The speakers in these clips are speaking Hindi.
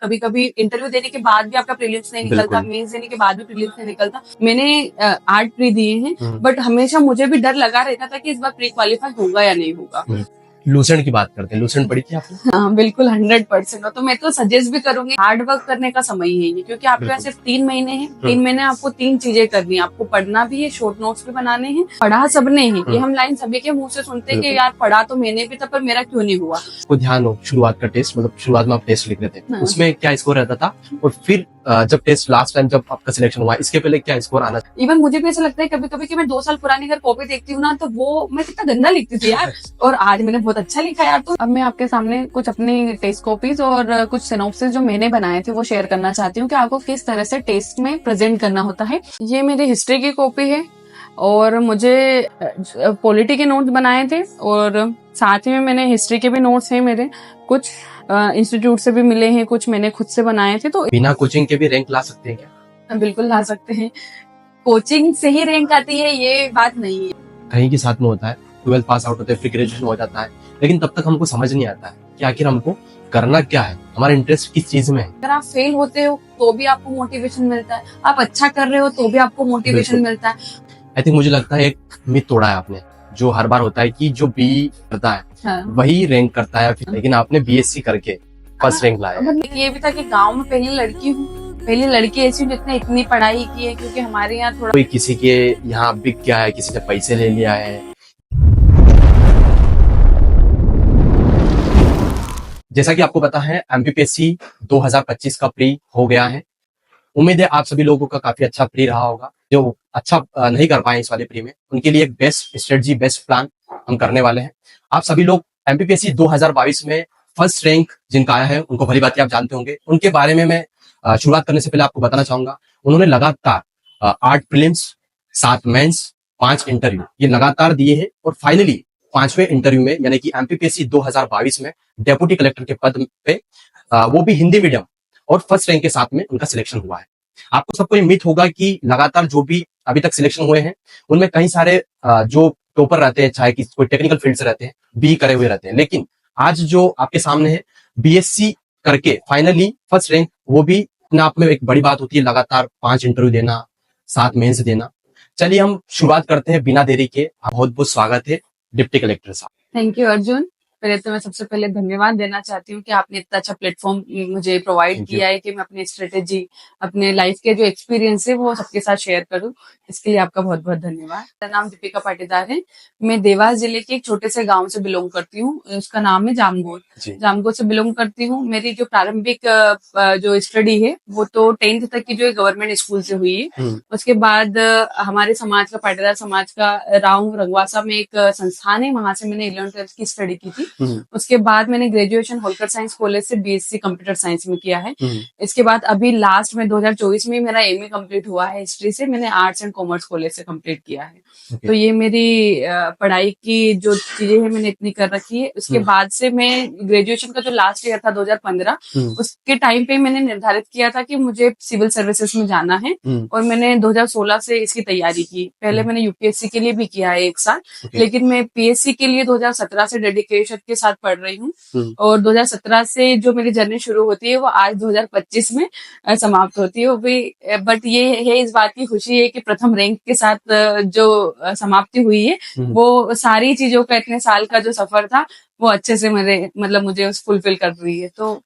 कभी कभी इंटरव्यू देने के बाद भी आपका प्रीलिम्स नहीं निकलता, बिल्कुल। मेंस देने के बाद भी प्रीलिम्स नहीं निकलता। मैंने आर्ट प्री दिए हैं, हम्म। बट हमेशा मुझे भी डर लगा रहता था कि इस बार प्री क्वालिफाई होगा या नहीं होगा। लूसेंट की बात करते हैं, लूसेंट पढ़ी थी आपने? हाँ बिल्कुल 100%। तो मैं तो सजेस्ट भी करूंगी, हार्ड वर्क करने का समय ही है ये, क्योंकि आपके पास सिर्फ 3 महीने हैं। 3 महीने आपको 3 चीजें करनी है, आपको पढ़ना भी है, शॉर्ट नोट्स भी बनाने हैं। पढ़ा सबने है, ये हम लाइन सभी के मुंह से सुनते हैं कि यार पढ़ा तो मैंने भी था, पर मेरा क्यों नहीं हुआ। को ध्यान हो शुरुआत का टेस्ट, मतलब शुरुआत में आप टेस्ट लिख रहे थे, उसमें क्या स्कोर रहता था, और फिर जब टेस्ट लास्ट टाइम जब आपका सिलेक्शन हुआ, इसके पहले क्या स्कोर आना? इवन मुझे भी ऐसा लगता है कभी कभी कि मैं 2 साल पुरानी अगर कॉपी देखती हूँ ना, तो वो मैं कितना गंदा लिखती थी यार, और आज मैंने बहुत अच्छा लिखा यार। तो अब मैं आपके सामने कुछ अपनी टेस्ट कॉपीज और कुछ सिनॉप्सिस जो मैंने बनाए थे वो शेयर करना चाहती हूँ कि आपको किस तरह से टेस्ट में प्रेजेंट करना होता है। ये मेरी हिस्ट्री की कॉपी है, और मुझे पॉलिटी के नोट्स बनाए थे, और साथ ही में मैंने हिस्ट्री के भी नोट्स हैं मेरे, कुछ इंस्टीट्यूट से भी मिले हैं, कुछ मैंने खुद से बनाए थे। तो बिना कोचिंग के भी रैंक ला सकते हैं क्या? बिल्कुल ला सकते हैं, कोचिंग से ही रैंक आती है ये बात नहीं है। कहीं के साथ में होता है, 12th पास आउट होते हैं, फिर ग्रेजुएशन हो जाता है, लेकिन तब तक हमको समझ नहीं आता है कि आखिर हमको करना क्या है, हमारा इंटरेस्ट किस चीज में है। अगर आप फेल होते हो तो भी आपको मोटिवेशन मिलता है, आप अच्छा कर रहे हो तो भी आपको मोटिवेशन मिलता है। आई थिंक मुझे लगता है एक मिथ तोड़ा है आपने, जो हर बार होता है कि जो बी करता है वही रैंक करता है, लेकिन आपने बीएससी करके फर्स्ट रैंक लाया। मतलब ये भी था कि गांव में पहली लड़की हूँ, पहली लड़की ऐसी जिसने इतनी पढ़ाई की है, क्योंकि हमारे यहाँ थोड़ा कोई किसी के यहाँ बिक गया है, किसी ने पैसे ले लिया है। जैसा कि आपको पता है, एमपीपीएससी 2025 का प्री हो गया है। उम्मीद है आप सभी लोगों का काफी अच्छा प्री रहा होगा। जो अच्छा नहीं कर पाए इस वाले प्री में, उनके लिए एक बेस्ट स्ट्रेटजी, बेस्ट प्लान हम करने वाले हैं। आप सभी लोग एमपीपीएससी 2022 में फर्स्ट रैंक जिनका आया है, उनको भली बात आप जानते होंगे। उनके बारे में मैं शुरुआत करने से पहले आपको बताना चाहूंगा, उन्होंने लगातार 8 प्रीलिम्स, 7 मेंस, 5 इंटरव्यू ये लगातार दिए हैं, और फाइनली 5वें इंटरव्यू में यानी कि एमपीपीएससी 2022 में डेप्यूटी कलेक्टर के पद पे, वो भी हिंदी मीडियम, और फर्स्ट रैंक के साथ में उनका सिलेक्शन हुआ है। आपको सबको ये मिथ होगा कि लगातार जो भी अभी तक सिलेक्शन हुए हैं, उनमें कई सारे जो टॉपर रहते हैं, चाहे कि कोई टेक्निकल फील्ड से रहते हैं, बी करे हुए रहते हैं, लेकिन आज जो आपके सामने है बीएससी करके फाइनली फर्स्ट रैंक, वो भी अपने आप में एक बड़ी बात होती है। लगातार 5 इंटरव्यू देना, 7 मेंस देना। चलिए हम शुरुआत करते हैं बिना देरी के। बहुत बहुत स्वागत है डिप्टी कलेक्टर साहब। Thank you Arjun. पहले तो मैं सबसे पहले धन्यवाद देना चाहती हूँ कि आपने इतना अच्छा प्लेटफॉर्म मुझे प्रोवाइड किया है कि मैं अपनी स्ट्रेटेजी, अपने लाइफ के जो एक्सपीरियंस है वो सबके साथ शेयर करूँ। इसके लिए आपका बहुत बहुत धन्यवाद। मेरा नाम दीपिका पाटीदार है। मैं देवास जिले के एक छोटे से गांव से बिलोंग करती हूँ, उसका नाम है जामगोद। जामगोद से बिलोंग करती हूँ। मेरी जो प्रारंभिक जो स्टडी है वो तो 10th तक की जो है गवर्नमेंट स्कूल से हुई है। उसके बाद हमारे समाज का, पाटीदार समाज का राव रंगवासा में एक संस्थान है, वहां से मैंने 11th-12th की स्टडी की थी। उसके बाद मैंने ग्रेजुएशन होलकर साइंस कॉलेज से बीएससी कंप्यूटर साइंस में किया है। इसके बाद अभी लास्ट में 2024 में मेरा एमए कंप्लीट हुआ है हिस्ट्री से, मैंने आर्ट्स एंड कॉमर्स कॉलेज से कंप्लीट किया है। तो ये मेरी पढ़ाई की जो चीजें हैं मैंने इतनी कर रखी है। उसके बाद से मैं ग्रेजुएशन का जो लास्ट ईयर था 2015, उसके टाइम पे मैंने निर्धारित किया था कि मुझे सिविल सर्विसेज में जाना है, और मैंने 2016 से इसकी तैयारी की। पहले मैंने यूपीएससी के लिए भी किया है 1 साल, लेकिन मैं पीएससी के लिए 2017 से डेडिकेशन के साथ पढ़ रही हूँ, और 2017 से जो मेरी जर्नी शुरू होती है वो आज 2025 में समाप्त होती है। वो भी बट ये है, इस बात की खुशी है कि प्रथम रैंक के साथ जो समाप्ति हुई है, वो सारी चीजों का, इतने साल का जो सफर था वो अच्छे से मेरे मतलब मुझे फुलफिल कर रही है। तो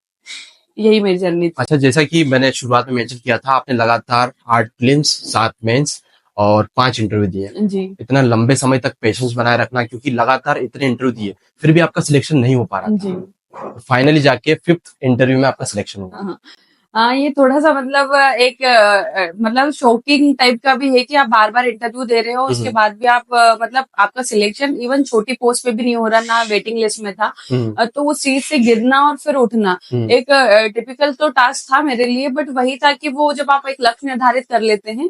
यही मेरी जर्नी थी। अच्छा, जैसा कि मैंने शुरुआत में मेंशन किया था, आपने लगातार 8 प्रीलिम्स, 7 मेंस और 5 इंटरव्यू दिए जी। इतना लंबे समय तक पेशेंस बनाए रखना, क्योंकि लगातार इतने इंटरव्यू दिए फिर भी आपका सिलेक्शन नहीं हो पा रहा था। फाइनली जाके 5th इंटरव्यू में आपका सिलेक्शन हुआ। ये थोड़ा सा मतलब एक मतलब शॉकिंग टाइप का भी है कि आप बार बार इंटरव्यू दे रहे हो, उसके बाद भी आप मतलब आपका सिलेक्शन इवन छोटी पोस्ट पे भी नहीं हो रहा, ना वेटिंग लिस्ट में था। तो वो सीट से गिरना और फिर उठना एक टिपिकल तो टास्क था मेरे लिए, बट वही था कि वो जब आप एक लक्ष्य निर्धारित कर लेते हैं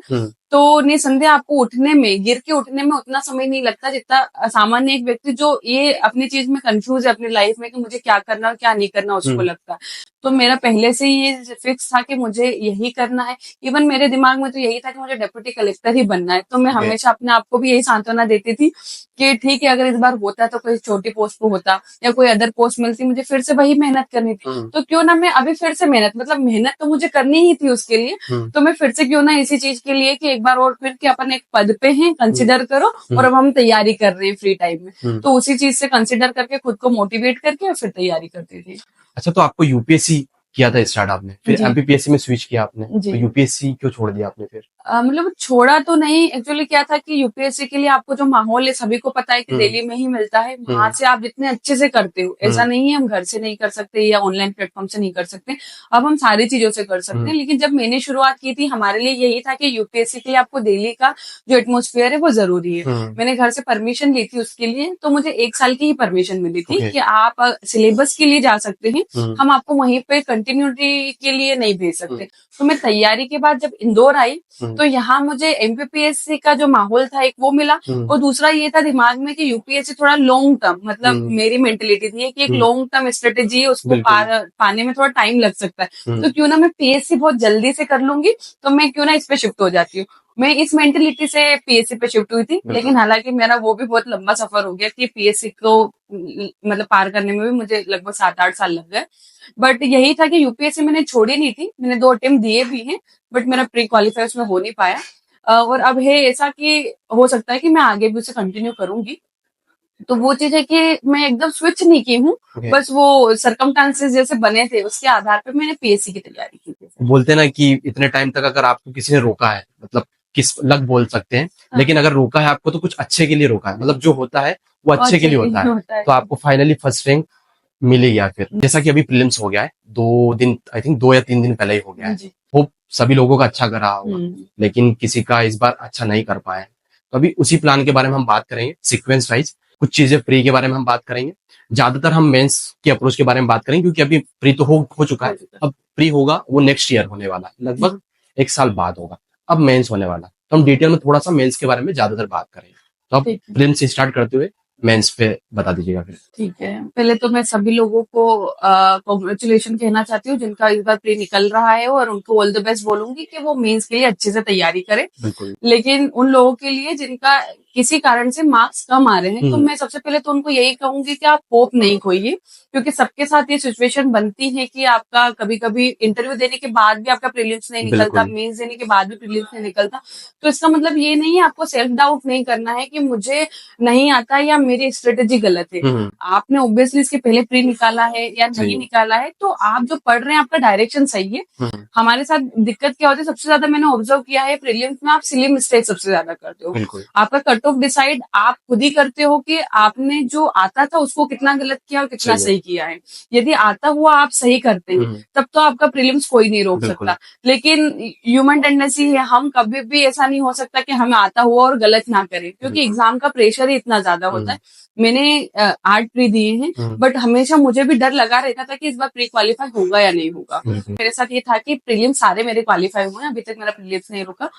तो निसंदेह आपको उठने में, गिर के उठने में उतना समय नहीं लगता जितना सामान्य एक व्यक्ति जो ये अपनी चीज में कंफ्यूज है अपनी लाइफ में कि मुझे क्या करना और क्या नहीं करना उसको लगता है। तो मेरा पहले से ही ये फिक्स था कि मुझे यही करना है। इवन मेरे दिमाग में तो यही था कि मुझे डिप्टी कलेक्टर ही बनना है। तो मैं हमेशा अपने आप को भी यही सांत्वना देती थी कि ठीक है, अगर इस बार होता तो कोई छोटी पोस्ट पे होता या कोई अदर पोस्ट मिलती, मुझे फिर से वही मेहनत करनी थी, तो क्यों ना मैं अभी फिर से मेहनत तो मुझे करनी ही थी उसके लिए, तो मैं फिर से क्यों ना इसी चीज के लिए कि एक बार और फिर कि अपन एक पद पे हैं, कंसिडर करो, और अब हम तैयारी कर रहे हैं फ्री टाइम में, तो उसी चीज से कंसिडर करके खुद को मोटिवेट करके और फिर तैयारी करती थी। अच्छा, तो आपको यूपीएससी किया था स्टार्ट आपने, फिर एमपीपीएससी में स्विच किया आपने, तो यूपीएससी क्यों छोड़ दिया आपने फिर? मतलब छोड़ा तो नहीं, एक्चुअली क्या था कि यूपीएससी के लिए आपको जो माहौल है सभी को पता है कि दिल्ली में ही मिलता है, वहां से आप जितने अच्छे से करते हो, ऐसा नहीं है हम घर से नहीं कर सकते या ऑनलाइन प्लेटफॉर्म से नहीं कर सकते, अब हम सारी चीजों से कर सकते हैं। लेकिन जब मैंने शुरुआत की थी, हमारे लिए यही था कि यूपीएससी के लिए आपको दिल्ली का जो एटमोस्फेयर है वो जरूरी है। मैंने घर से परमिशन ली थी उसके लिए, तो मुझे 1 साल की ही परमिशन मिली थी कि आप सिलेबस के लिए जा सकते हैं, हम आपको वहीं पे कंटिन्यूटी के लिए नहीं भेज सकते। तो मैं तैयारी के बाद जब इंदौर आई, तो यहाँ मुझे एमपीपीएससी का जो माहौल था एक वो मिला, और दूसरा ये था दिमाग में कि यूपीएससी थोड़ा लॉन्ग टर्म, मतलब मेरी मेंटेलिटी थी कि एक लॉन्ग टर्म स्ट्रेटेजी है, उसको पाने में थोड़ा टाइम लग सकता है, तो क्यों ना मैं पीएससी बहुत जल्दी से कर लूंगी, तो मैं क्यों ना इस पे शिफ्ट हो जाती हूँ। मैं इस मेंटेलिटी से पीएससी पे शिफ्ट हुई थी, लेकिन हालांकि मेरा वो भी बहुत लंबा सफर हो गया कि पीएससी को मतलब पार करने में भी मुझे लगभग 7-8 साल लग गए। बट यही था कि यूपीएससी मैंने छोड़ी नहीं थी, मैंने 2 अटेम्प्ट दिए भी हैं, बट मेरा प्री क्वालिफाई उसमें हो नहीं पाया। और अब है ऐसा कि हो सकता है कि मैं आगे भी उसे कंटिन्यू करूंगी। तो वो चीज है कि मैं एकदम स्विच नहीं की हूँ, बस वो सरकमस्टांसेस जैसे बने थे उसके आधार पर मैंने पीएससी की तैयारी की थी। बोलते हैं ना कि इतने टाइम तक अगर आपको किसी ने रोका है, मतलब किस लक बोल सकते हैं, लेकिन अगर रोका है आपको तो कुछ अच्छे के लिए रोका है, मतलब जो होता है वो अच्छे के लिए होता है। तो आपको फाइनली फर्स्ट रैंक मिल ही गया। फिर जैसा कि अभी प्रीलिम्स हो गया है, 2 दिन, आई थिंक 2 या 3 दिन पहले ही हो गया है, होप सभी लोगों का अच्छा कर रहा होगा, लेकिन किसी का इस बार अच्छा नहीं कर पाया है। तो अभी उसी प्लान के बारे में हम बात करेंगे सीक्वेंस वाइज। कुछ चीजें प्री के बारे में हम बात करेंगे, ज्यादातर हम मेंस की अप्रोच के बारे में बात करेंगे, क्योंकि अभी प्री तो हो चुका है, अब प्री होगा वो नेक्स्ट ईयर होने वाला है, लगभग 1 साल बाद होगा। अब मेंस होने वाला, तो हम डिटेल में थोड़ा सा मेंस के बारे में ज्यादातर बात करेंगे। तो अब प्रीलिम्स से स्टार्ट करते हुए मेंस पे बता दीजिएगा फिर। ठीक है, पहले तो मैं सभी लोगों को कॉन्ग्रेचुलेशन कहना चाहती हूँ जिनका इस बार प्री निकल रहा है, और उनको ऑल द बेस्ट बोलूंगी कि वो मेंस के लिए अच्छे से तैयारी करें। लेकिन उन लोगों के लिए जिनका किसी कारण से मार्क्स कम आ रहे हैं, तो मैं सबसे पहले तो उनको यही कहूंगी कि आप होप नहीं खोइए, क्योंकि सबके साथ ये सिचुएशन बनती है कि आपका कभी कभी इंटरव्यू देने के बाद भी आपका प्रीलिम्स नहीं निकलता, मेंस देने के बाद भी प्रीलिम्स नहीं निकलता। तो इसका मतलब ये नहीं है, आपको सेल्फ डाउट नहीं करना है कि मुझे नहीं आता या मेरी स्ट्रेटेजी गलत है। आपने ऑब्वियसली इसके पहले प्री निकाला है या नहीं निकाला है, तो आप जो पढ़ रहे हैं आपका डायरेक्शन सही है। हमारे साथ दिक्कत क्या होती है, सबसे ज्यादा मैंने ऑब्जर्व किया है प्रीलिम्स में आप सिली मिस्टेक सबसे ज्यादा करते हो। आपका कट ऑफ डिसाइड आप खुद ही करते हो कि आपने जो आता था उसको कितना गलत किया और कितना सही किया है। यदि आता हुआ आप सही करते हैं तब तो आपका प्रीलिम्स कोई नहीं रोक सकता। लेकिन ह्यूमन टेंडेंसी है, हम कभी भी ऐसा नहीं हो सकता कि हमें आता हुआ और गलत ना करें, क्योंकि एग्जाम का प्रेशर ही इतना ज्यादा होता है। मैंने 8 प्री दिए हैं, बट हमेशा मुझे भी डर लगा रहता था कि इस बार प्री क्वालिफाई होगा या नहीं होगा। मेरे साथ ये था कि प्रीलिम्स सारे मेरे क्वालिफाई हुए हैं, अभी तक मेरा प्रीलिम्स नहीं रुका।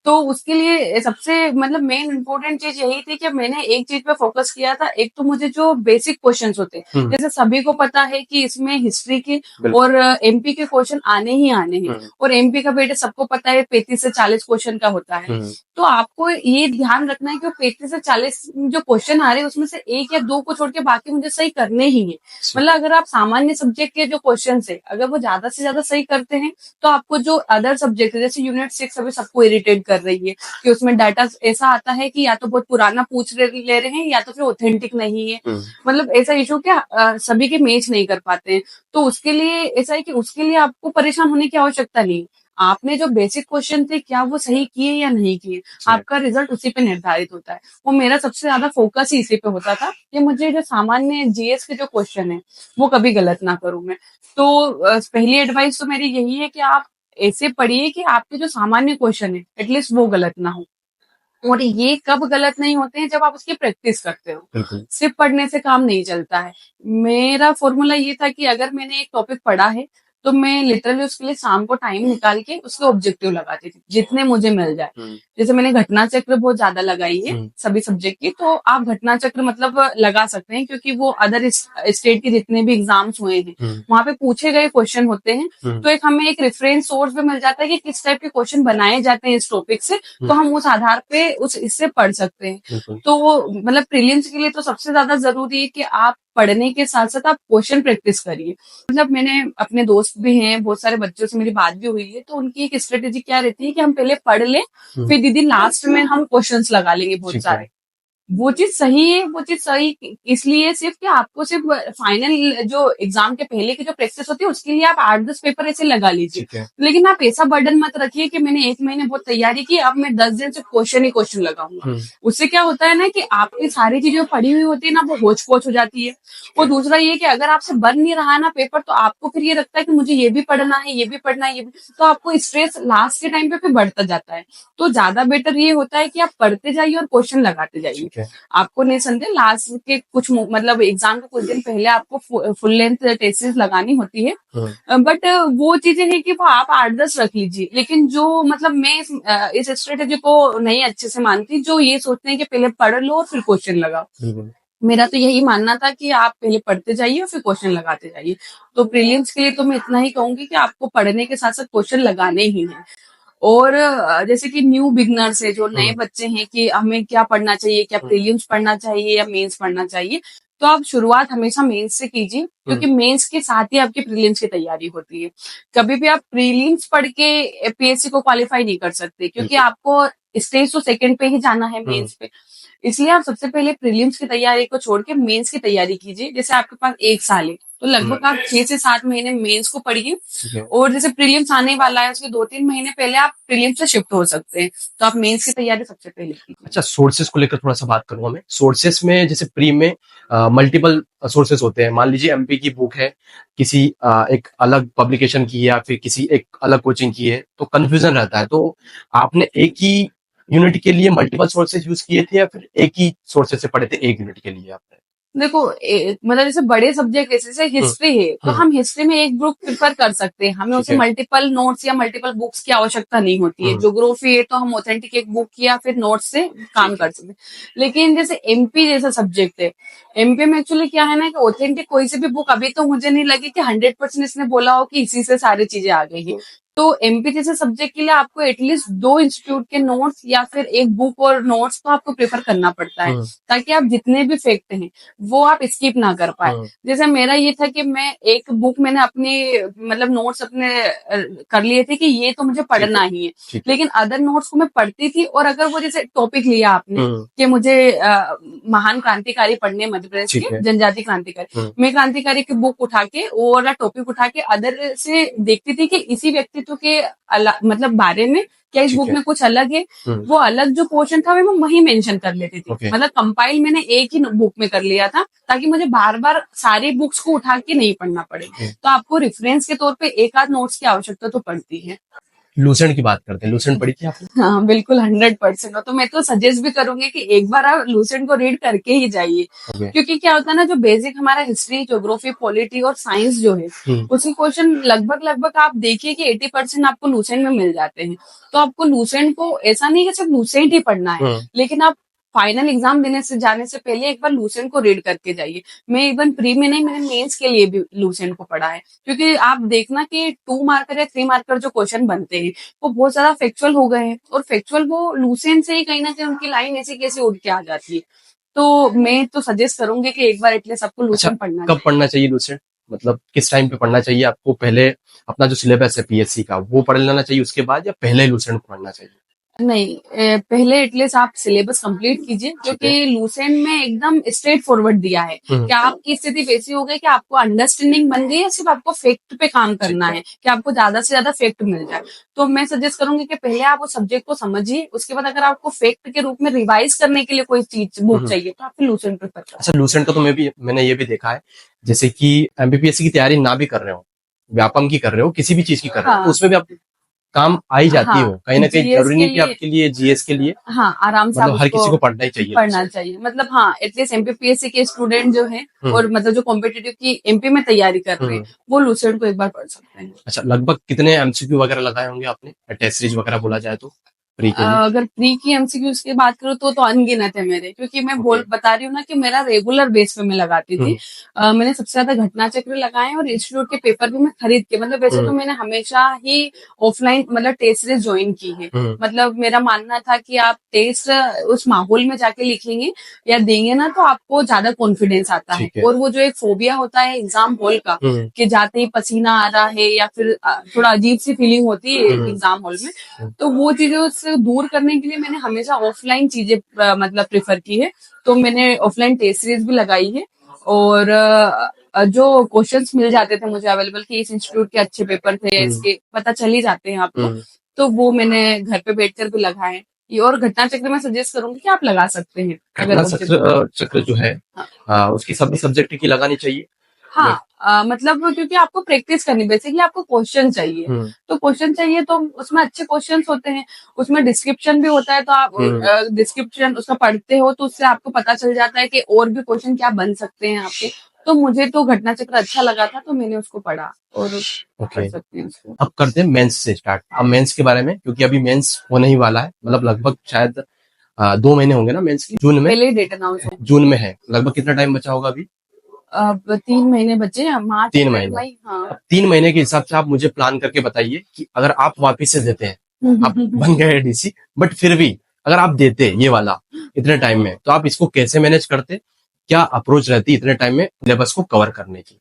तो उसके लिए सबसे मतलब मेन इंपॉर्टेंट चीज यही थी कि मैंने एक चीज पे फोकस किया था। एक तो मुझे जो बेसिक क्वेश्चंस होते हैं, जैसे सभी को पता है कि इसमें हिस्ट्री के और एमपी के क्वेश्चन आने ही आने हैं, और एमपी का बेटे सबको पता है 35 से 40 क्वेश्चन का होता है। तो आपको ये ध्यान रखना है कि 35 से 40 जो क्वेश्चन आ रहे हैं उसमें से 1 या 2 को छोड़ के बाकी मुझे सही करने ही है। मतलब अगर आप सामान्य सब्जेक्ट के जो क्वेश्चन है अगर वो ज्यादा से ज्यादा सही करते हैं, तो आपको जो अदर सब्जेक्ट है जैसे यूनिट 6 अभी सबको इरिटेट कर रही है कि उसमें डाटा ऐसा आता है कि या तो बहुत पुराना ले रहे हैं या तो फिर ऑथेंटिक नहीं है। मतलब ऐसा इशू क्या सभी के मैच नहीं कर पाते हैं। तो उसके लिए ऐसा है कि उसके लिए आपको परेशान होने की आवश्यकता नहीं। आपने जो बेसिक क्वेश्चन थे क्या वो सही किए या नहीं किए, आपका रिजल्ट उसी पे निर्धारित होता है। वो मेरा सबसे ज्यादा फोकस ही इसी पे होता था कि मुझे जो सामान्य जीएस के जो क्वेश्चन है वो कभी गलत ना करूं मैं। तो पहली एडवाइस तो मेरी यही है कि आप ऐसे पढ़िए कि आपके जो सामान्य क्वेश्चन है एटलीस्ट वो गलत ना हो। और ये कब गलत नहीं होते हैं, जब आप उसकी प्रैक्टिस करते हो। सिर्फ पढ़ने से काम नहीं चलता है। मेरा फॉर्मूला ये था कि अगर मैंने एक टॉपिक पढ़ा है तो मैं लिटरली उसके लिए शाम को टाइम निकाल के उसके ऑब्जेक्टिव लगाती थी, जितने मुझे मिल जाए। जैसे मैंने घटना चक्र बहुत ज्यादा लगाई है सभी सब्जेक्ट की, तो आप घटना चक्र मतलब लगा सकते हैं, क्योंकि वो अदर स्टेट के जितने भी एग्जाम्स हुए हैं वहां पे पूछे गए क्वेश्चन होते हैं, तो एक हमें एक रेफरेंस सोर्स भी मिल जाता है कि किस टाइप के क्वेश्चन बनाए जाते हैं इस टॉपिक से, तो हम उस आधार पे उस इससे पढ़ सकते हैं। तो वो मतलब प्रीलिम्स के लिए तो सबसे ज्यादा जरूरी है कि आप पढ़ने के साथ साथ आप क्वेश्चन प्रैक्टिस करिए। मतलब मैंने अपने दोस्त भी हैं, बहुत सारे बच्चों से मेरी बात भी हुई है, तो उनकी एक स्ट्रेटेजी क्या रहती है कि हम पहले पढ़ लें, फिर दीदी लास्ट में हम क्वेश्चंस लगा लेंगे बहुत सारे। वो चीज सही है, वो चीज सही इसलिए सिर्फ कि आपको सिर्फ फाइनल जो एग्जाम के पहले की जो प्रैक्टिस होती है उसके लिए आप 8-10 पेपर ऐसे लगा लीजिए, लेकिन आप ऐसा बर्डन मत रखिए कि मैंने 1 महीने बहुत तैयारी की, अब मैं 10 दिन से क्वेश्चन ही क्वेश्चन लगाऊंगा। उससे क्या होता है ना कि आपकी सारी चीजें पढ़ी हुई होती है ना, वो होच पोच हो जाती है। और दूसरा ये कि अगर आपसे बन नहीं रहा ना पेपर, तो आपको फिर ये लगता है कि मुझे ये भी पढ़ना है, ये भी पढ़ना है, ये भी, तो आपको स्ट्रेस लास्ट के टाइम पे फिर बढ़ता जाता है। तो ज्यादा बेटर ये होता है कि आप पढ़ते जाइए और क्वेश्चन लगाते जाइए। आपको नहीं समझे, लास्ट के कुछ मतलब एग्जाम के कुछ दिन पहले आपको फुल लेंथ टेस्ट लगानी होती है, बट वो चीजें है कि वो आप 8-10 रख लीजिए। लेकिन जो मतलब मैं इस स्ट्रेटेजी को नहीं अच्छे से मानती, जो ये सोचते हैं कि पहले पढ़ लो और फिर क्वेश्चन लगाओ। मेरा तो यही मानना था कि आप पहले पढ़ते जाइए और फिर क्वेश्चन लगाते जाइए। तो प्रीलिम्स के लिए तो मैं इतना ही कहूंगी कि आपको पढ़ने के साथ साथ क्वेश्चन लगाने ही हैं। और जैसे कि न्यू बिगनर्स है, जो नए बच्चे हैं कि हमें क्या पढ़ना चाहिए, क्या प्रीलिम्स पढ़ना चाहिए या मेंस पढ़ना चाहिए, तो आप शुरुआत हमेशा मेंस से कीजिए, क्योंकि मेंस के साथ ही आपकी प्रीलिम्स की तैयारी होती है। कभी भी आप प्रीलिम्स पढ़ के पीएससी को क्वालिफाई नहीं कर सकते, क्योंकि आपको स्टेज तो सेकंड पे ही जाना है मेंस पे। इसलिए आप सबसे पहले प्रीलिम्स की तैयारी को छोड़ के मेंस की तैयारी कीजिए। जैसे आपके पास 1 साल है, तो लगभग आप 6 से 7 महीने मेंस को पढ़िए, और जैसे प्रीलिम्स आने वाला है उसके 2-3 महीने पहले आप प्रीलिम्स से शिफ्ट हो सकते हैं। तो आप मेंस की तैयारी सबसे पहले कीजिए। अच्छा, सोर्सेस को लेकर थोड़ा सा बात करूंगा मैं। सोर्सेस में जैसे प्री में मल्टीपल सोर्सेस होते हैं। मान लीजिए एमपी की बुक है, किसी एक अलग पब्लिकेशन की है या फिर किसी एक अलग कोचिंग की है, तो कंफ्यूजन रहता है। तो आपने एक ही यूनिट के लिए मल्टीपल सोर्सेज यूज किए थे या फिर एक ही सोर्सेज से पढ़े थे एक यूनिट के लिए आपने? देखो मतलब जैसे बड़े सब्जेक्ट जैसे हिस्ट्री है, तो हम हिस्ट्री में एक बुक प्रिफर कर सकते हैं, हमें उसे मल्टीपल नोट्स या मल्टीपल बुक्स की आवश्यकता नहीं होती है। ज्योग्राफी है तो हम ऑथेंटिक एक बुक या फिर नोट्स से काम कर सकते हैं। लेकिन जैसे एमपी जैसा सब्जेक्ट है, एमपी में एक्चुअली क्या है ना कि ऑथेंटिक कोई सी भी बुक अभी तो मुझे नहीं लगी कि 100% इसने बोला हो कि इसी से सारी चीजें आ गई है। तो एमपी जैसे सब्जेक्ट के लिए आपको एटलीस्ट 2 इंस्टीट्यूट के नोट्स या फिर एक बुक और नोट्स तो आपको प्रेफर करना पड़ता है, ताकि आप जितने भी फैक्ट हैं वो आप स्किप ना कर पाए। जैसे मेरा ये था कि मैं एक बुक मैंने अपनी मतलब नोट्स अपने कर लिए थे कि ये तो मुझे पढ़ना ही है, लेकिन अदर नोट्स को मैं पढ़ती थी। और अगर वो जैसे टॉपिक लिया आपने कि मुझे महान क्रांतिकारी पढ़ने मध्य प्रदेश के जनजाति क्रांतिकारी, मैं क्रांतिकारी की बुक उठा के वो वाला टॉपिक उठा के अदर से देखती थी कि इसी व्यक्तित्व के मतलब बारे में क्या इस बुक में कुछ अलग है। वो अलग जो पोर्शन था मैं वही मेंशन कर लेती थी। मतलब कंपाइल मैंने एक ही बुक में कर लिया था, ताकि मुझे बार बार सारी बुक्स को उठा के नहीं पढ़ना पड़े। तो आपको रेफरेंस के तौर पे एक आध नोट्स की आवश्यकता तो पड़ती है। लूसेंट की बात करते हैं, लूसेंट पढ़ी थी आपने? हाँ बिल्कुल 100%। तो मैं तो सजेस्ट भी करूंगी कि एक बार आप लूसेंट को रीड करके ही जाइए, क्योंकि क्या होता है ना, जो बेसिक हमारा हिस्ट्री, ज्योग्राफी, पॉलिटी और साइंस जो है उसके क्वेश्चन लगभग आप देखिए कि 80% आपको लूसेंट में मिल जाते हैं। तो आपको लूसेंट को ऐसा नहीं कि सिर्फ लूसेंट ही पढ़ना है, लेकिन आप फाइनल एग्जाम देने से जाने से पहले एक बार लूसेंट को रीड करके जाइए। मैं इवन प्री में नहीं, मैंने मेंस के लिए भी लूसेंट को पढ़ा है, क्योंकि आप देखना कि 2 मार्कर या 3 मार्कर जो क्वेश्चन बनते हैं वो बहुत ज्यादा फैक्चुअल हो गए हैं, और फैक्चुअल वो लूसेंट से ही कहीं ना कहीं उनकी लाइन ऐसी कैसे उड़ के आ जाती है। तो मैं तो सजेस्ट करूंगी कि एक बार एटलीस्ट आपको लूसेंट पढ़ना कब पढ़ना चाहिए लूसेंट? मतलब किस टाइम पे पढ़ना चाहिए आपको? पहले अपना जो सिलेबस है पीएससी का वो पढ़ लेना चाहिए उसके बाद, या पहले लूसेंट पढ़ना चाहिए? नहीं, पहले एटलीस्ट आप सिलेबस कंप्लीट कीजिए, क्योंकि लूसेंट में एकदम स्ट्रेट फॉरवर्ड दिया है कि आपकी स्थिति वैसी हो गई कि आपको अंडरस्टैंडिंग बन गई है, सिर्फ आपको फैक्ट पे काम करना है कि आपको ज्यादा से ज्यादा फैक्ट मिल जाए। तो मैं सजेस्ट करूंगी कि पहले आप उस सब्जेक्ट को समझिए, उसके बाद अगर आपको फैक्ट के रूप में रिवाइज करने के लिए कोई चीज बुक चाहिए तो आप लूसेंट प्रेफर करें। अच्छा, लूसेंट का तो मैंने ये भी देखा है, जैसे कि एमपीपीएससी की तैयारी ना भी कर रहे हो, व्यापम की कर रहे हो, किसी भी चीज की कर रहे हो, तो उसमें भी आप काम आई जाती हाँ, हो, कहीं ना कहीं जीएस जरूरी के नहीं कि लिए आपके लिए जीएस के लिए हाँ, आराम से आप मतलब हर किसी को उसको पढ़ना ही चाहिए पढ़ना उसको। चाहिए। मतलब हाँ, एटलीस्ट एमपीपीएससी के स्टूडेंट जो हैं हम्म और मतलब जो कॉम्पिटिटिव की एमपी में तैयारी कर रहे हैं, हम्म। वो लूसेंट को एक बार पढ़ सकते हैं। अच्छा, लगभग कितने एमसीक्यू वगैरह लगाए होंगे आपने, टेस्ट सीरीज वगैरह बोला जाए तो प्री के लिए? अगर प्री की एमसीक्यूज की बात करूँ तो अनगिनत है मेरे, क्योंकि मैं ओके। बता रही हूँ ना कि मेरा रेगुलर बेस पे मैं लगाती थी। मैंने सबसे ज्यादा घटना चक्र लगाए हैं और इंस्टीट्यूट के पेपर भी मैं खरीद के, मतलब वैसे तो मैंने हमेशा ही ऑफलाइन मतलब टेस्ट सीरीज ज्वाइन की है। मतलब मेरा मानना था कि आप टेस्ट उस माहौल में जाके लिखेंगे या देंगे ना तो आपको ज्यादा कॉन्फिडेंस आता है। ठीक है। और वो जो एक फोबिया होता है एग्जाम हॉल का, कि जाते ही पसीना आ रहा है या फिर थोड़ा अजीब सी फीलिंग होती है एग्जाम हॉल में, तो वो चीजों से दूर करने के लिए मैंने हमेशा ऑफलाइन चीजें मतलब प्रेफर की है। तो मैंने ऑफलाइन टेस्ट सीरीज भी लगाई है। और जो क्वेश्चंस मिल जाते थे मुझे अवेलेबल कि इस इंस्टीट्यूट के अच्छे पेपर थे, इसके पता चल ही जाते हैं आपको, तो वो मैंने घर पे बैठकर भी लगाए। ये और घटना चक्र मैं सजेस्ट करूंगी कि आप लगा सकते हैं अगर घटना ऑब्जेक्टिव। चक्र जो है उसकी सभी सब्जेक्ट की लगानी चाहिए। हाँ, मतलब क्योंकि आपको प्रैक्टिस करनी, बेसिकली आपको क्वेश्चन चाहिए। तो क्वेश्चन चाहिए तो उसमें अच्छे क्वेश्चंस होते हैं, उसमें डिस्क्रिप्शन भी होता है, तो आप डिस्क्रिप्शन उसका पढ़ते हो तो उससे आपको पता चल जाता है कि और भी क्वेश्चन क्या बन सकते हैं आपके। तो मुझे तो घटना चक्र अच्छा लगा था तो मैंने उसको पढ़ा और पढ़ सकते हैं उसको। अब करते हैं मेंस से स्टार्ट। अब मेंस के बारे में, क्योंकि अभी मेंस होने ही वाला है, मतलब लगभग शायद 2 महीने होंगे ना मेंस की, जून में। पहले डेट अनाउंस है। जून में है, लगभग कितना टाइम बचा होगा अभी? अब 3 महीने बचे हैं, मार्च 3 महीने। अप्रैल मई। हाँ। अब 3 महीने के हिसाब से आप मुझे प्लान करके बताइए कि अगर आप वापिस से देते हैं, आप बन गए डीसी, बट फिर भी अगर आप देते ये वाला इतने टाइम में, तो आप इसको कैसे मैनेज करते? क्या अप्रोच रहती इतने टाइम में सिलेबस को कवर करने की?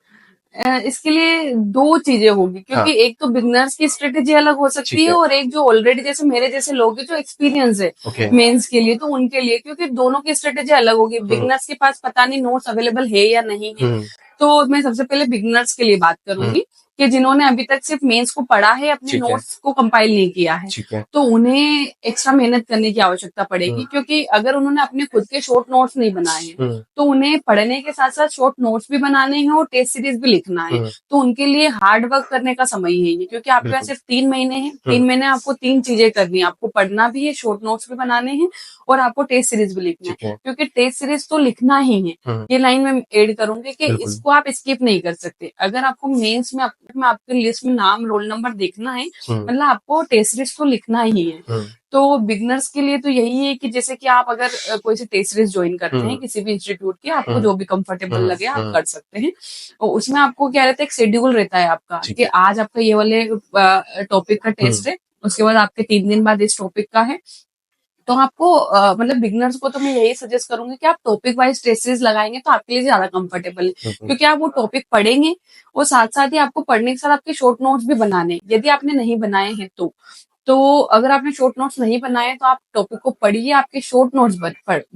इसके लिए दो चीजें होगी, क्योंकि एक तो बिगनर्स की स्ट्रेटेजी अलग हो सकती है और एक जो ऑलरेडी जैसे मेरे जैसे लोग हैं जो एक्सपीरियंस है मेंस के लिए, तो उनके लिए, क्योंकि दोनों की स्ट्रेटेजी अलग होगी। बिगनर्स के पास पता नहीं नोट्स अवेलेबल है या नहीं है, तो मैं सबसे पहले बिगनर्स के लिए बात करूंगी कि जिन्होंने अभी तक सिर्फ मेंस को पढ़ा है, अपने नोट्स को कंपाइल नहीं किया है, तो उन्हें एक्स्ट्रा मेहनत करने की आवश्यकता पड़ेगी। क्योंकि अगर उन्होंने अपने खुद के शॉर्ट नोट्स नहीं बनाए हैं, तो उन्हें पढ़ने के साथ साथ शॉर्ट नोट्स भी बनाने हैं और टेस्ट सीरीज भी लिखना है। तो उनके लिए हार्ड वर्क करने का समय है ये, क्योंकि आपके पास सिर्फ 3 महीने हैं। 3 महीने आपको 3 चीजें करनी है, आपको पढ़ना भी है, शॉर्ट नोट्स भी बनाने हैं और आपको टेस्ट सीरीज भी लिखना है। क्योंकि टेस्ट सीरीज तो लिखना ही है, ये लाइन में ऐड करूंगी कि इसको आप स्किप नहीं कर सकते। अगर आपको मेंस में आपके लिस्ट में नाम रोल नंबर देखना है, मतलब आपको टेस्ट सीरीज तो लिखना ही है। तो बिगनर्स के लिए तो यही है कि जैसे कि आप अगर कोई से टेस्ट सीरीज ज्वाइन करते हैं किसी भी इंस्टीट्यूट की, आपको जो भी कंफर्टेबल लगे आप कर सकते हैं। और उसमें आपको क्या रहता है, एक शेड्यूल रहता है आपका कि आज आपका ये वाले टॉपिक का टेस्ट है, उसके बाद आपके 3 दिन बाद इस टॉपिक का है। तो आपको मतलब बिगनर्स को तो मैं यही सजेस्ट करूंगी कि आप टॉपिक वाइज टेस्ट सीरीज लगाएंगे तो आपके लिए ज्यादा कंफर्टेबल है, क्योंकि आप वो टॉपिक पढ़ेंगे और साथ साथ ही आपको पढ़ने के साथ आपके शॉर्ट नोट्स भी बनाने, यदि आपने नहीं बनाए हैं तो अगर आपने शॉर्ट नोट्स नहीं बनाए तो आप टॉपिक को पढ़िए, आपके शॉर्ट नोट्स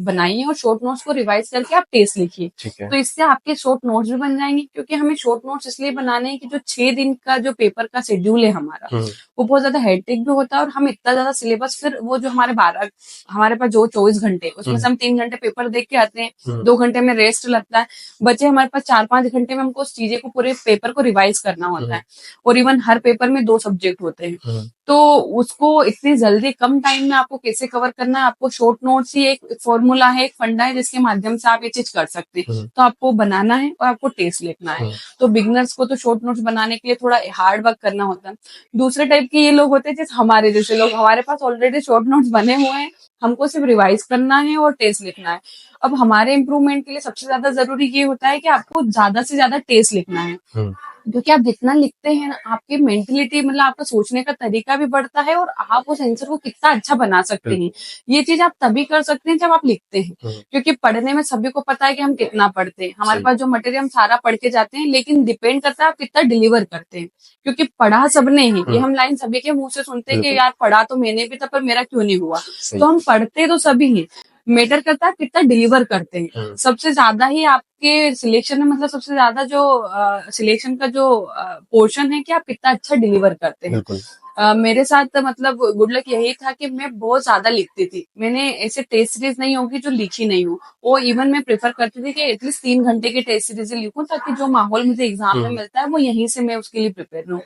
बनाइए और शॉर्ट नोट्स को रिवाइज करके आप टेस्ट लिखिए। तो इससे आपके शॉर्ट नोट्स भी बन जाएंगे, क्योंकि हमें शॉर्ट नोट्स इसलिए बनाने हैं कि जो 6 दिन का जो पेपर का शेड्यूल है हमारा, वो बहुत ज्यादा हेक्टिक भी होता है और हम इतना ज्यादा सिलेबस, फिर वो जो हमारे पास जो 24 घंटे उसमें से हम 3 घंटे पेपर देख के आते हैं, 2 घंटे में रेस्ट लगता है, बचे हमारे पास 4-5 घंटे में हमको उस चीजें को, पूरे पेपर को रिवाइज करना होता है। और इवन हर पेपर में 2 सब्जेक्ट होते हैं, तो उसको इतनी जल्दी कम टाइम में आपको कैसे कवर करना है, आपको शॉर्ट नोट्स ही एक फॉर्मूला है, एक फंडा है जिसके माध्यम से आप ये चीज कर सकते हैं। तो आपको बनाना है और आपको टेस्ट लिखना है। तो बिगनर्स को तो शॉर्ट नोट्स बनाने के लिए थोड़ा हार्ड वर्क करना होता है। दूसरे टाइप के ये लोग होते हैं जैसे हमारे जैसे लोग, हमारे पास ऑलरेडी शॉर्ट नोट्स बने हुए हैं, हमको सिर्फ रिवाइज करना है और टेस्ट लिखना है। अब हमारे इंप्रूवमेंट के लिए सबसे ज्यादा जरूरी ये होता है कि आपको ज्यादा से ज्यादा टेस्ट लिखना है, क्योंकि आप जितना लिखते हैं ना, आपकी मेंटलिटी मतलब आपका सोचने का तरीका भी बढ़ता है और आप उस आंसर को कितना अच्छा बना सकते हैं। ये चीज आप तभी कर सकते हैं जब आप लिखते हैं, क्योंकि पढ़ने में सभी को पता है कि हम कितना पढ़ते हैं, हमारे पास जो मटेरियल हम सारा पढ़ के जाते हैं, लेकिन डिपेंड करता है आप कितना डिलीवर करते हैं। क्योंकि पढ़ा सबने ही, ये हम लाइन सभी के मुंह से सुनते हैं कि यार पढ़ा तो मैंने भी था पर मेरा क्यों नहीं हुआ। तो हम पढ़ते तो सभी हैं, मैटर करता है कितना डिलीवर करते हैं। सबसे ज्यादा ही आपके सिलेक्शन में, मतलब सबसे ज्यादा जो सिलेक्शन का जो पोर्शन है कि आप कितना अच्छा डिलीवर करते हैं। मेरे साथ मतलब गुड लक यही था कि मैं बहुत ज्यादा लिखती थी। मैंने ऐसे टेस्ट सीरीज नहीं होगी जो लिखी नहीं हो, वो इवन मैं प्रेफर करती थी कि एटलीस्ट 3 घंटे की टेस्ट सीरीज लिखूं, ताकि जो माहौल मुझे एग्जाम में मिलता है वो यहीं से मैं उसके लिए प्रिपेयर रहूं।